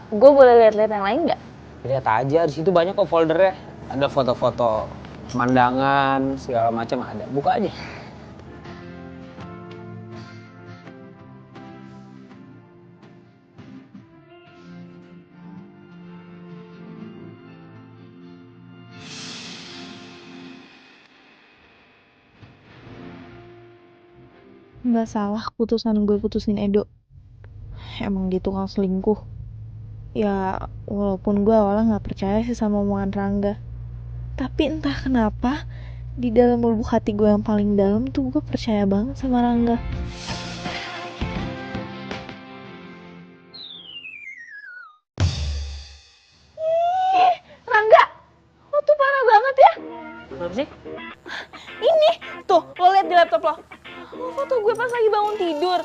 Gue boleh lihat-lihat yang lain nggak? Lihat aja, di situ banyak kok foldernya. Ada foto-foto pemandangan, segala macam ada. Buka aja. Nggak salah putusan gue putusin Edo. Emang dia tukang selingkuh. Ya, walaupun gue awalnya nggak percaya sih sama omongan Rangga. Tapi entah kenapa, di dalam lubuk hati gue yang paling dalam tuh gue percaya banget sama Rangga. Ih, Rangga, lo tuh parah banget ya. Kenapa sih? Ini, tuh, lo lihat di laptop lo. Lo foto gue pas lagi bangun tidur.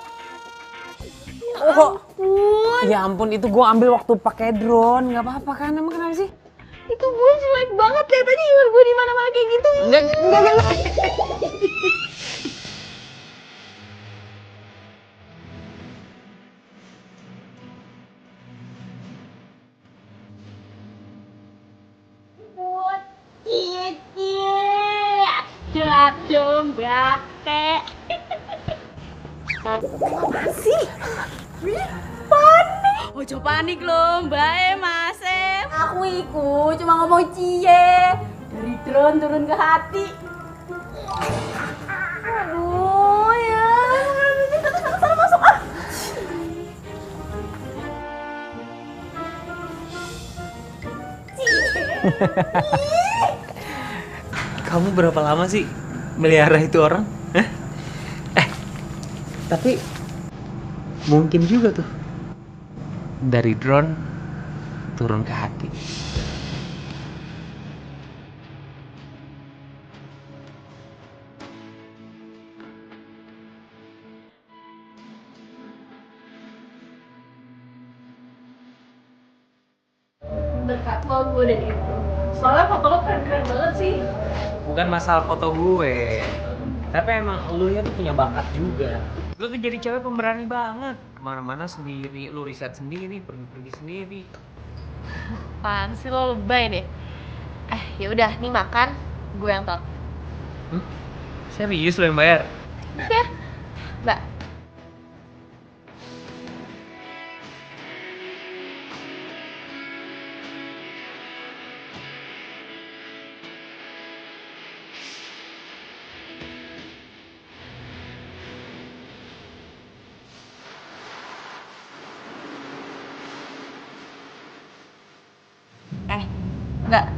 Ya ampun. Ya ampun, itu gue ambil waktu pakai drone. Nggak apa-apa kan? Emang kenapa sih? Itu gue jelek banget ya, tadi email gue di mana-mana kayak gitu. Enggak. Apa sih? Panik. Ojo panik loh, Mbak Mas. Aku iku cuma ngomong cie. Dari drone turun ke hati. Aduh ya. Sana masuk ah. Kamu berapa lama sih melihara itu orang? Hah? Tapi mungkin juga tuh dari drone turun ke hati. Berkat lo gue udah itu. Soalnya foto lo keren-keren banget sih. Bukan masalah foto gue, tapi emang lu ya tuh punya bakat juga. Lu tuh jadi cewek pemberani banget. Kemana-mana sendiri, lu riset sendiri, pergi-pergi sendiri. Apaan sih lo lebay deh. Ya udah, nih makan, gue yang tok. Serius lu yang bayar? Ya, Mbak. Enggak.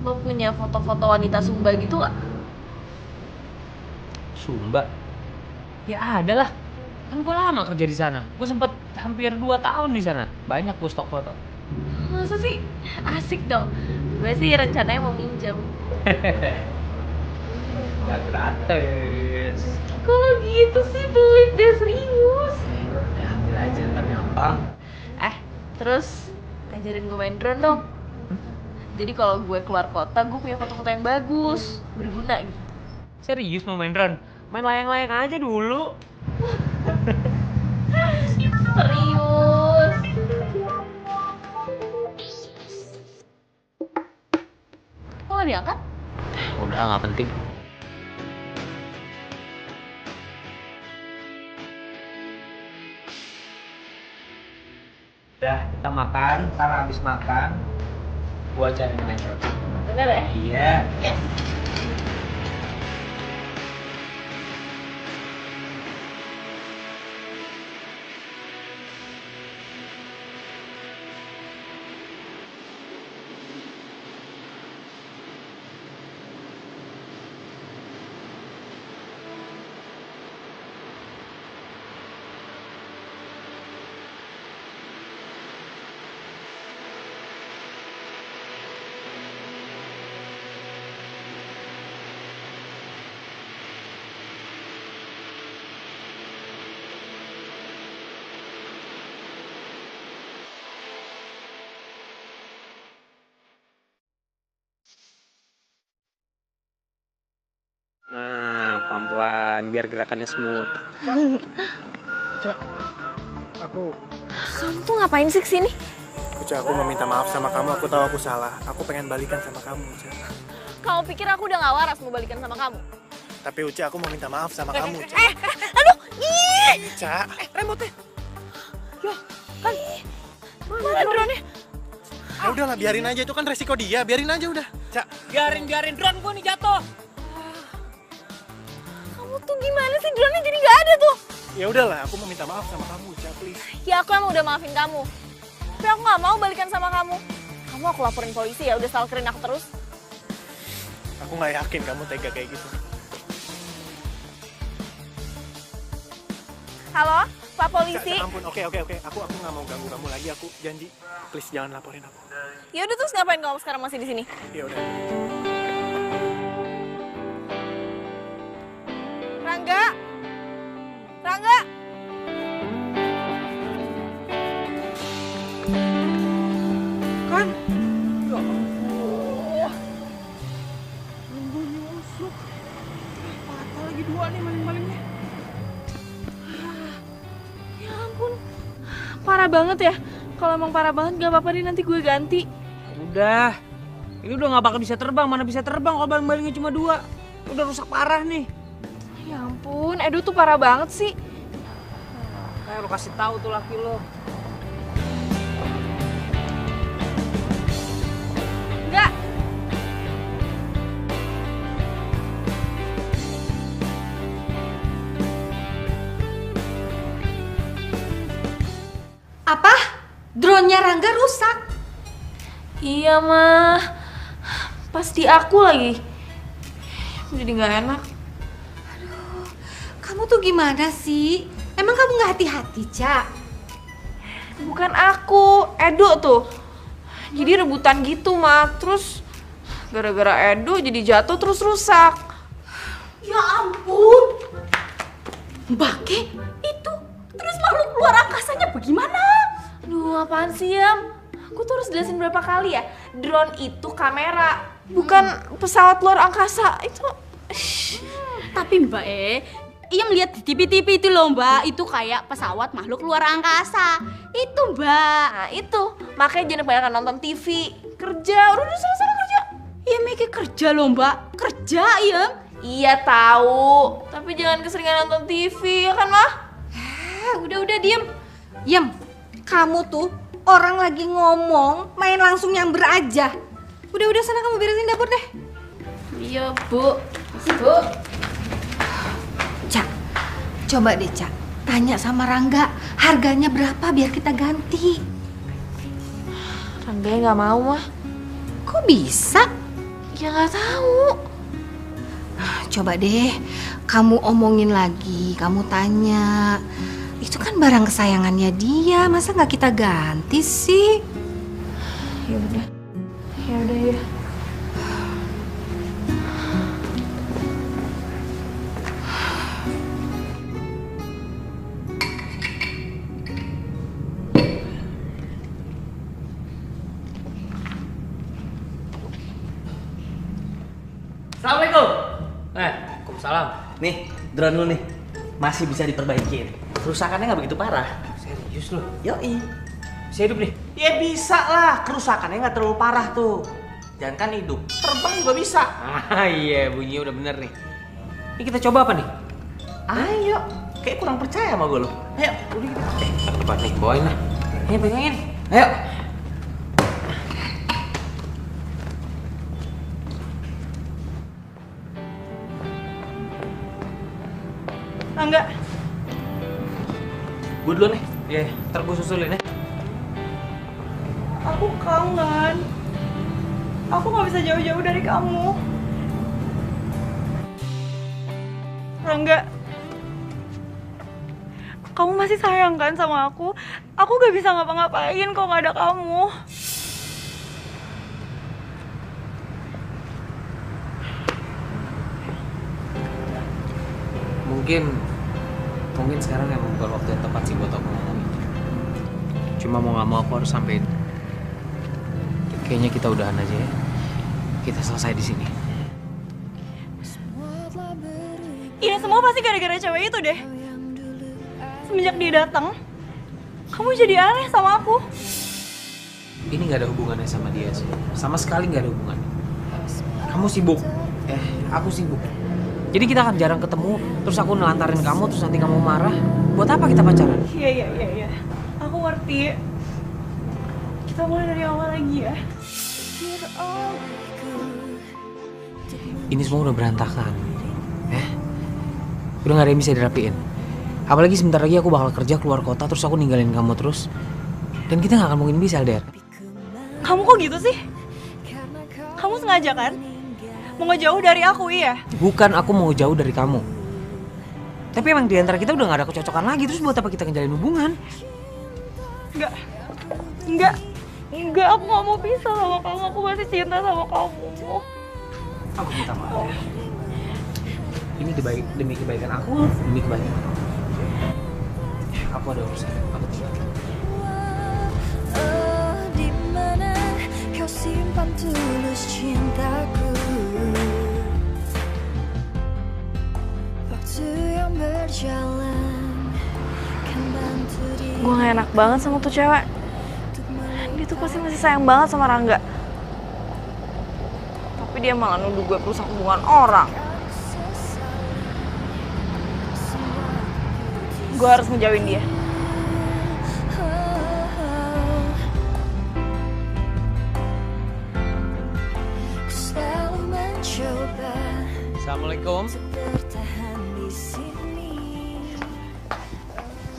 Lo punya foto-foto wanita Sumba gitu gak? Sumba? Ya ada lah. Kan gue lama kerja di sana. Gue sempet hampir 2 tahun di sana. Banyak gue stok foto. Masa sih? Asik dong. Gue sih rencananya mau minjem. Nggak gratis. Kalau gitu sih pelit deh, serius. Ya ambil aja, ntar gampang. Terus ajarin gue main drone dong. Jadi kalau gue keluar kota, gue punya foto-foto yang bagus, berguna gitu. Serius mau main drone? Main layang-layang aja dulu. Serius. Kok gak diangkat? Udah, nggak penting. Udah, kita makan. Ntar habis makan, gua cari main drone. Bener ya? Iya. Nah, pelan-pelan biar gerakannya smooth. Cak, aku Kamu tuh ngapain sih kesini? Uca, aku mau minta maaf sama kamu. Aku tahu aku salah. Aku pengen balikan sama kamu, Uca. Kamu pikir aku udah gak waras mau balikan sama kamu? Tapi Uca, aku mau minta maaf sama kamu, Uca. Aduh, ih! Uca. Remote-nya. Ya, kan. Mana drone-nya? Ya udahlah, biarin aja. Itu kan resiko dia. Biarin aja udah. Cak. Biarin drone gua nih jatuh. Kamu tuh gimana sih, drone-nya jadi gak ada tuh? Ya udahlah, aku mau minta maaf sama kamu, Uca, please. Ya aku emang udah maafin kamu. Tapi aku gak mau balikan sama kamu. Kamu aku laporin polisi ya, udah stalkerin aku terus. Aku nggak yakin kamu tega kayak gitu. Halo, Pak Polisi. Cak, ampun, oke. Aku nggak mau ganggu kamu lagi. Aku janji, please jangan laporin aku. Ya udah, terus ngapain kamu sekarang masih di sini? Ya udah. Rangga. Rangga. Kan? Ya Allah. Nunggu nyusuk. Patah lagi dua nih maling-malingnya. Ya ampun. Parah banget ya. Kalau emang parah banget gak apa-apa deh, nanti gue ganti. Udah. Ini udah gak bakal bisa terbang. Mana bisa terbang kalau baling-balingnya cuma dua. Udah rusak parah nih. Ya ampun, Edo tuh parah banget sih. Kayak lo kasih tahu tuh laki lo. Enggak. Apa? Drone-nya Rangga rusak? Iya, mah. Pas di aku lagi. Jadi gak enak. Kamu tuh gimana sih? Emang kamu gak hati-hati, Cak? Bukan aku, Edo tuh. Jadi rebutan gitu, mah. Terus gara-gara Edo jadi jatuh terus rusak. Ya ampun. Mbake, itu terus makhluk luar angkasanya bagaimana? Aduh, apaan sih, Yam? Aku tuh harus jelasin berapa kali ya? Drone itu kamera, bukan pesawat luar angkasa. Itu... Tapi Mbak Iya melihat di TV-TV itu loh Mbak, itu kayak pesawat makhluk luar angkasa. Itu Mbak. Nah itu, makanya jangan kebanyakan nonton TV. Kerja, udah sana kerja. Iya mikir kerja loh Mbak, kerja iya. Iya tahu, tapi jangan keseringan nonton TV ya kan Mah? Udah diem. Yem, kamu tuh orang lagi ngomong, main langsung nyamber aja. Udah sana kamu beresin dapur deh. Iya Bu. Bu. Cak, coba deh Cak, tanya sama Rangga, harganya berapa biar kita ganti. Rangga nggak mau Mah. Kok bisa? Ya nggak tahu. Coba deh, kamu omongin lagi, kamu tanya. Itu kan barang kesayangannya dia, masa nggak kita ganti sih? Ya udah ya. Salam. Nih, drone lu nih. Masih bisa diperbaikin. Kerusakannya nggak begitu parah. Serius lu? Yoi. Bisa hidup nih? Ya bisa lah, kerusakannya nggak terlalu parah tuh. Jangan kan hidup, terbang juga bisa. Ah iya, bunyinya udah bener nih. Ini kita coba apa nih? Ayo, kayak kurang percaya sama gue lo. Ayo, udah kita. Coba nih, bawain lah. Ayo pegangin. Ayo. Rangga, Gue dulu nih. Iya, ntar gue susulin ya. aku kangen. Aku nggak bisa jauh-jauh dari kamu. Rangga, kamu masih sayang kan sama aku? Aku gak bisa ngapa-ngapain kalau nggak ada kamu. Mungkin sekarang emang bukan waktu yang tepat sih buat aku ngomongin. Cuma mau nggak mau aku harus sampein. Kayaknya kita udahan aja ya. Kita selesai di sini. Ini semua pasti gara-gara cewek itu deh. Semenjak dia datang, kamu jadi aneh sama aku. Ini nggak ada hubungannya sama dia sih. Sama sekali nggak ada hubungannya. Kamu sibuk. Aku sibuk. Jadi kita akan jarang ketemu. Terus aku nelantarin kamu. Terus nanti kamu marah. Buat apa kita pacaran? Iya. Aku ngerti. Kita mulai dari awal lagi ya. Ini semua udah berantakan. Udah gak ada yang bisa dirapiin. Apalagi sebentar lagi aku bakal kerja keluar kota. Terus aku ninggalin kamu terus. Dan kita gak akan mungkin bisa, Der. Kamu kok gitu sih? Kamu sengaja kan? Mau ngejauh dari aku, iya? Bukan aku mau jauh dari kamu. Tapi emang diantara kita udah gak ada kecocokan lagi. Terus buat apa kita ngejalin hubungan? Enggak, aku gak mau pisah sama kamu. Aku masih cinta sama kamu. Aku minta maaf ya. Ini demi kebaikan aku, demi kebaikan kamu. Aku ada urusan. Aku tinggal. Di mana kau simpan tulus cintaku? Waktu yang berjalan kan bantu diri. Gue gak enak banget sama tuh cewek. Dia tuh pasti masih sayang banget sama Rangga. Tapi dia malah nuduh gue perusak hubungan orang. Gue harus ngejauhin dia. Assalamualaikum.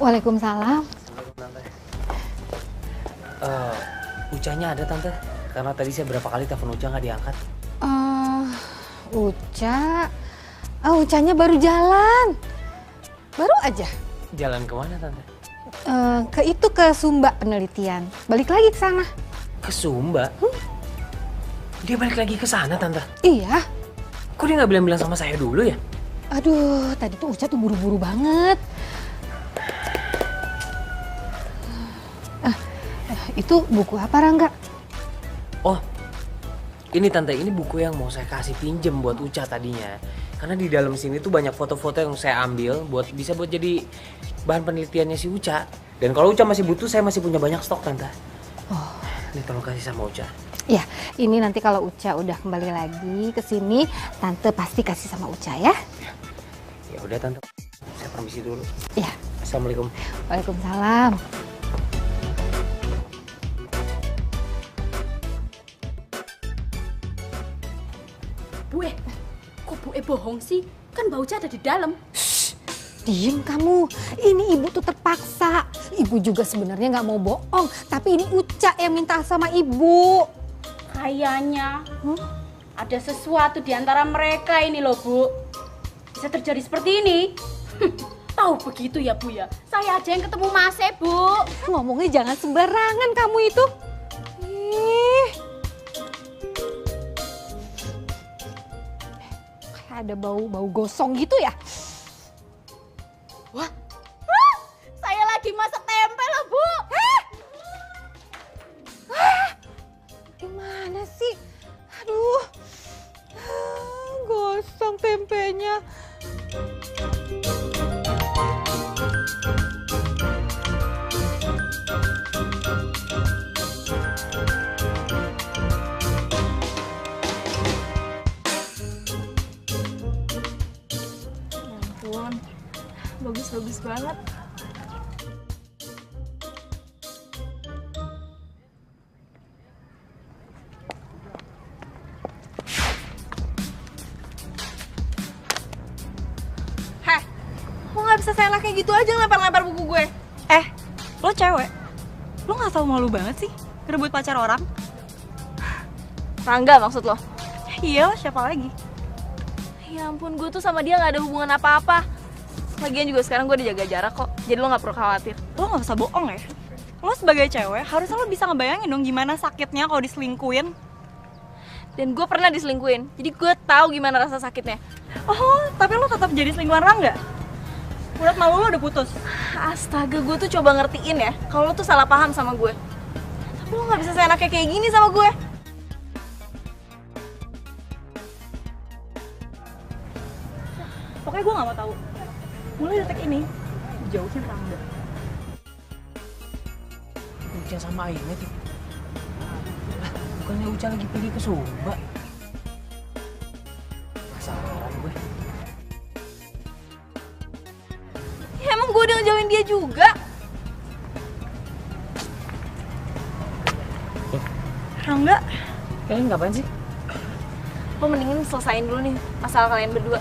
Waalaikumsalam. Ucanya ada tante. Karena tadi saya berapa kali telepon Uca nggak diangkat. Ucanya baru jalan. Baru aja. Jalan kemana tante? Ke Sumba penelitian. Balik lagi ke sana. Ke Sumba? Dia balik lagi ke sana tante? Iya. Kok dia nggak bilang-bilang sama saya dulu ya? Aduh, tadi tuh Uca tuh buru-buru banget. Itu buku apa, Rangga? Oh, ini tante, ini buku yang mau saya kasih pinjem buat Uca tadinya. Karena di dalam sini tuh banyak foto-foto yang saya ambil bisa buat jadi bahan penelitiannya si Uca. Dan kalau Uca masih butuh, saya masih punya banyak stok tante. Oh, ini tolong kasih sama Uca. Ya, ini nanti kalau Uca udah kembali lagi ke sini, tante pasti kasih sama Uca ya. Ya udah tante, saya permisi dulu. Ya. Assalamualaikum. Waalaikumsalam. Kok Bu bohong sih? Kan Mbak Uca ada di dalam. Diem kamu, ini ibu tuh terpaksa. Ibu juga sebenarnya nggak mau bohong, tapi ini Uca yang minta sama ibu. Kayaknya ada sesuatu di antara mereka ini loh Bu. Bisa terjadi seperti ini. Tahu begitu ya Bu ya? Saya aja yang ketemu Mas Bu. Ngomongnya jangan sembarangan kamu itu. Kayak ada bau gosong gitu ya. Wah, saya lagi masak tempe loh Bu. Gimana sih? Aduh, gosong tempenya. ampun. Bagus banget. Heh, lo gak bisa seenaknya gitu aja ngelempar-lempar buku gue. Lo cewek, lo nggak tahu malu banget sih ngerebut pacar orang? Rangga maksud lo? Iya, siapa lagi? Ya ampun, gue tuh sama dia gak ada hubungan apa-apa. Lagian juga sekarang gue udah jaga jarak kok, jadi lo gak perlu khawatir. Lo nggak usah bohong ya. Lo sebagai cewek harusnya lo bisa ngebayangin dong gimana sakitnya kalau diselingkuin. Dan gue pernah diselingkuin, jadi gue tahu gimana rasa sakitnya. Oh, tapi lo tetap jadi selingkuhan Rangga? Urat malu lo udah putus? Astaga, gue tuh coba ngertiin ya kalau lo tuh salah paham sama gue. Tapi lo gak bisa seenaknya kayak gini sama gue. Pokoknya gue gak mau tahu. Mulai detik ini, jauhin Rangga. Uca sama Aime tuh. Lah, bukannya Uca lagi pergi ke Sumba? Penasaran gue. Ya emang gue udah ngejauhin dia juga. Rangga, Kalian ngapain sih? Lo mendingin selesain dulu nih masalah kalian berdua.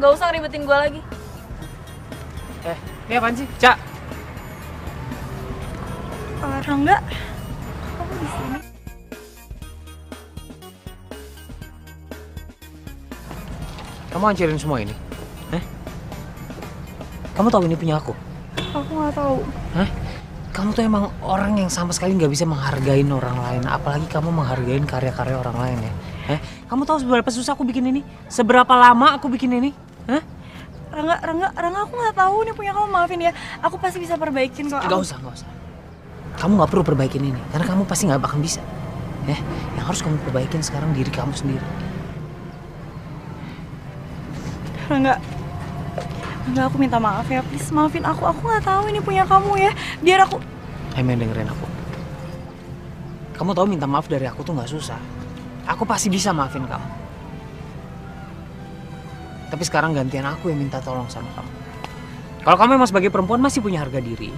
Gak usah ribetin gue lagi. Ini apaan sih? Cak! Rangga, kamu di sini? Kamu hancurin semua ini? Kamu tahu ini punya aku? Aku nggak tahu. Kamu tuh emang orang yang sama sekali nggak bisa menghargain orang lain. Apalagi kamu menghargain karya-karya orang lain ya. Kamu tahu seberapa susah aku bikin ini? Seberapa lama aku bikin ini? Rangga, aku nggak tahu nih punya kamu, maafin ya. Aku pasti bisa perbaikin kok. Gak usah. Kamu nggak perlu perbaikin ini, karena kamu pasti nggak bakal bisa. Yang harus kamu perbaikin sekarang diri kamu sendiri. Rangga, aku minta maaf ya, please maafin aku. Aku nggak tahu ini punya kamu ya. Biar aku. Aime, dengerin aku. Kamu tahu minta maaf dari aku tuh nggak susah. Aku pasti bisa maafin kamu. Tapi sekarang gantian aku yang minta tolong sama kamu. Kalau kamu emang sebagai perempuan masih punya harga diri,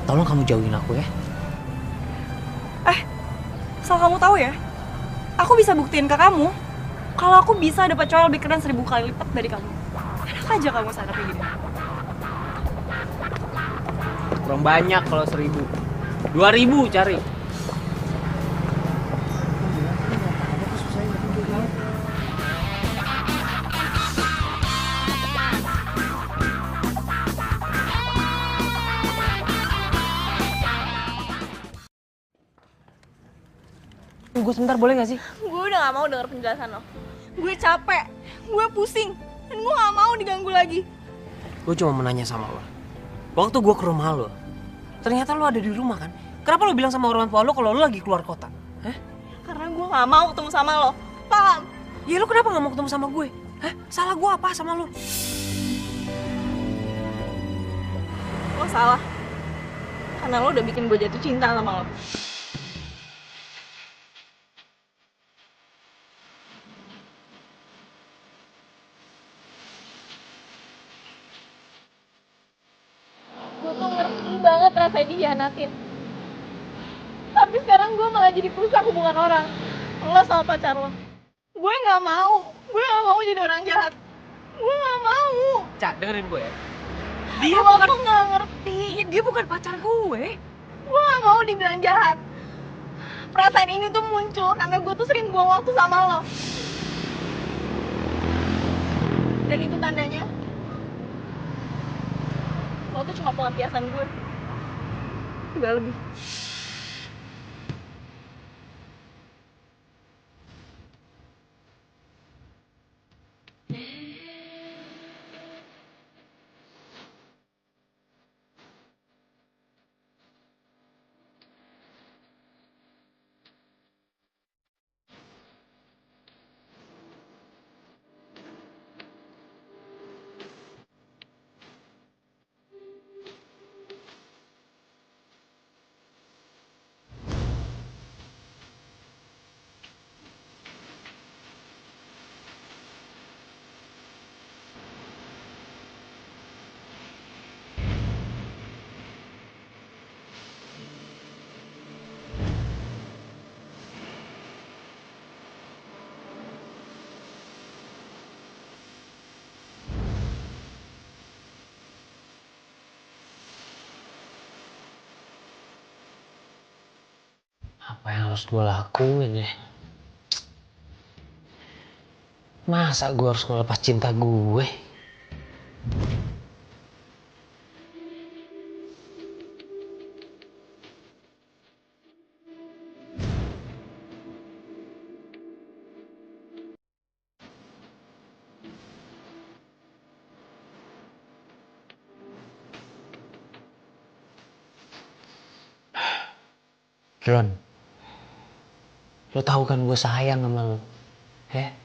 tolong kamu jauhin aku ya. Asal kamu tahu ya, aku bisa buktiin ke kamu kalau aku bisa dapat cowok lebih keren 1000 kali lipat dari kamu. Enak aja kamu sana kayak gini. Kurang banyak kalau 1000. 2000 cari. Tunggu sebentar boleh gak sih? Gue udah gak mau denger penjelasan lo. Gue capek, gue pusing, dan gue gak mau diganggu lagi. Gue cuma mau nanya sama lo. Waktu gue ke rumah lo, ternyata lo ada di rumah kan? Kenapa lo bilang sama orang tua lo kalau lo lagi keluar kota? Karena gue gak mau ketemu sama lo, paham? Ya lo kenapa gak mau ketemu sama gue? Salah gue apa sama lo? Lo salah. Karena lo udah bikin gue jatuh cinta sama lo. Gue tuh ngerti banget rasanya dihianatin. Tapi sekarang gue malah jadi perusak hubungan orang. Lo sama pacar lo. Gue gak mau jadi orang jahat. Gue gak mau. Cak, dengerin gue ya. Dia tuh gak ngerti. Dia bukan pacar gue. Gue gak mau dibilang jahat. Perasaan ini tuh muncul karena gue tuh sering buang waktu sama lo. Dan itu tandanya lo tuh cuma pelampiasan gue. Gak lebih. Apa yang harus gue lakuin ya? Masa gue harus ngelepas cinta gue? Ron, lo tahu kan gue sayang sama lo, ya?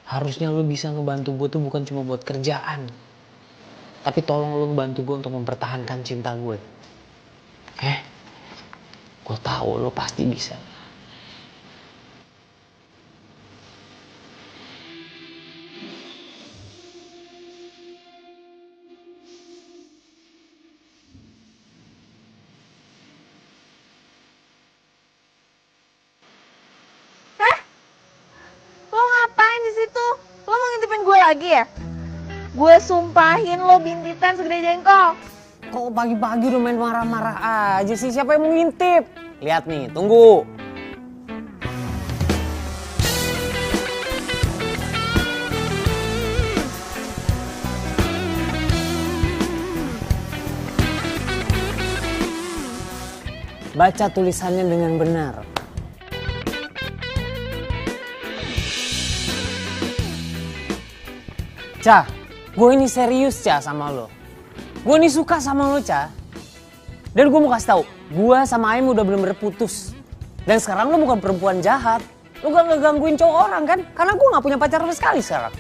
Harusnya lo bisa ngebantu gue tuh bukan cuma buat kerjaan, tapi tolong lo ngebantu gue untuk mempertahankan cinta gue, gue tahu lo pasti bisa. Lo ngapain di situ? Lo mau ngintipin gue lagi ya? Gue sumpahin lo bintitan segede jengkol. Kok pagi-pagi udah main marah-marah aja sih? Siapa yang mau ngintip? Lihat nih, tunggu. Baca tulisannya dengan benar. Cah, gue ini serius Cah sama lo. Gue ini suka sama lo Cah. Dan gue mau kasih tahu, gue sama Aim udah bener-bener putus. Dan sekarang lo bukan perempuan jahat. Lo gak ngegangguin cowok orang kan? Karena gue gak punya pacar sama sekali sekarang.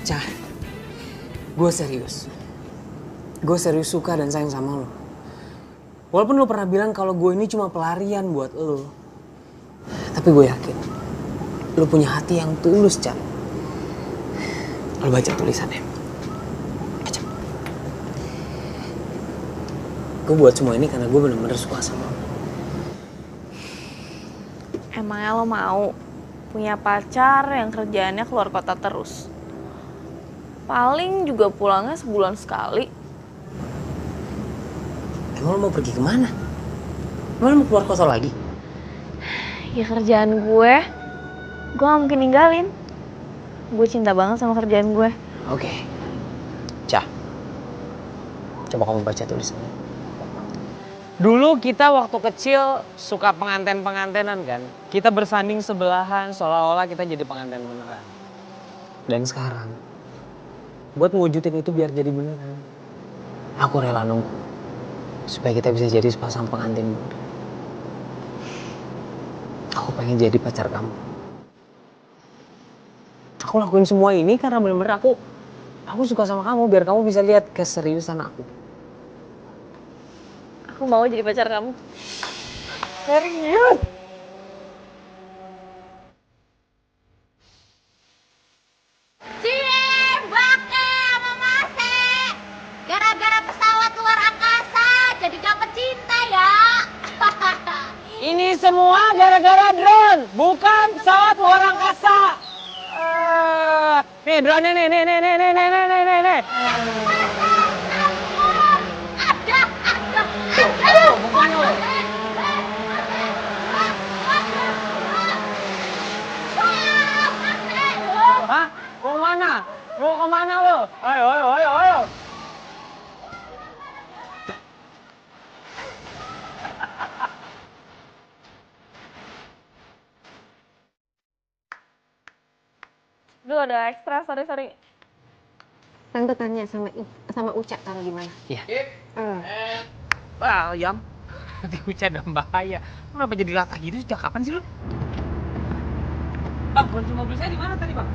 Cah, gue serius. Gue serius suka dan sayang sama lo. Walaupun lo pernah bilang kalau gue ini cuma pelarian buat lo. Tapi gue yakin, lo punya hati yang tulus, Cah. Lo baca tulisannya. Baca. Gue buat semua ini karena gue bener-bener suka sama lo. Emangnya lo mau punya pacar yang kerjaannya keluar kota terus? Paling juga pulangnya sebulan sekali. Emang lo mau pergi kemana? Emang lo mau keluar kota lagi? Ya kerjaan gue gak mungkin ninggalin. Gue cinta banget sama kerjaan gue. Oke. Cah, coba kamu baca tulisannya. Dulu kita waktu kecil suka penganten-pengantenan kan? Kita bersanding sebelahan seolah-olah kita jadi pengantin beneran. Dan sekarang, buat mewujudin itu biar jadi beneran, aku rela nunggu supaya kita bisa jadi sepasang pengantin muda. Aku pengen jadi pacar kamu. Aku lakuin semua ini karena bener-bener aku suka sama kamu biar kamu bisa lihat keseriusan aku. Aku mau jadi pacar kamu. Serius? Gara-gara pesawat luar angkasa jadi dapet cinta ya. Ini semua gara-gara drone, bukan pesawat luar angkasa. Nih drone nih. Hah? Mau mana? Mau kemana lo? Ayo. Duh ada ekstra, sorry. Tante tanya sama Uca taruh di mana? Iya. Yam. Nanti Uca dalam bahaya. Kenapa jadi latah gitu? Sejak kapan sih lu? Bang, kunci mobil saya di mana tadi, Bang?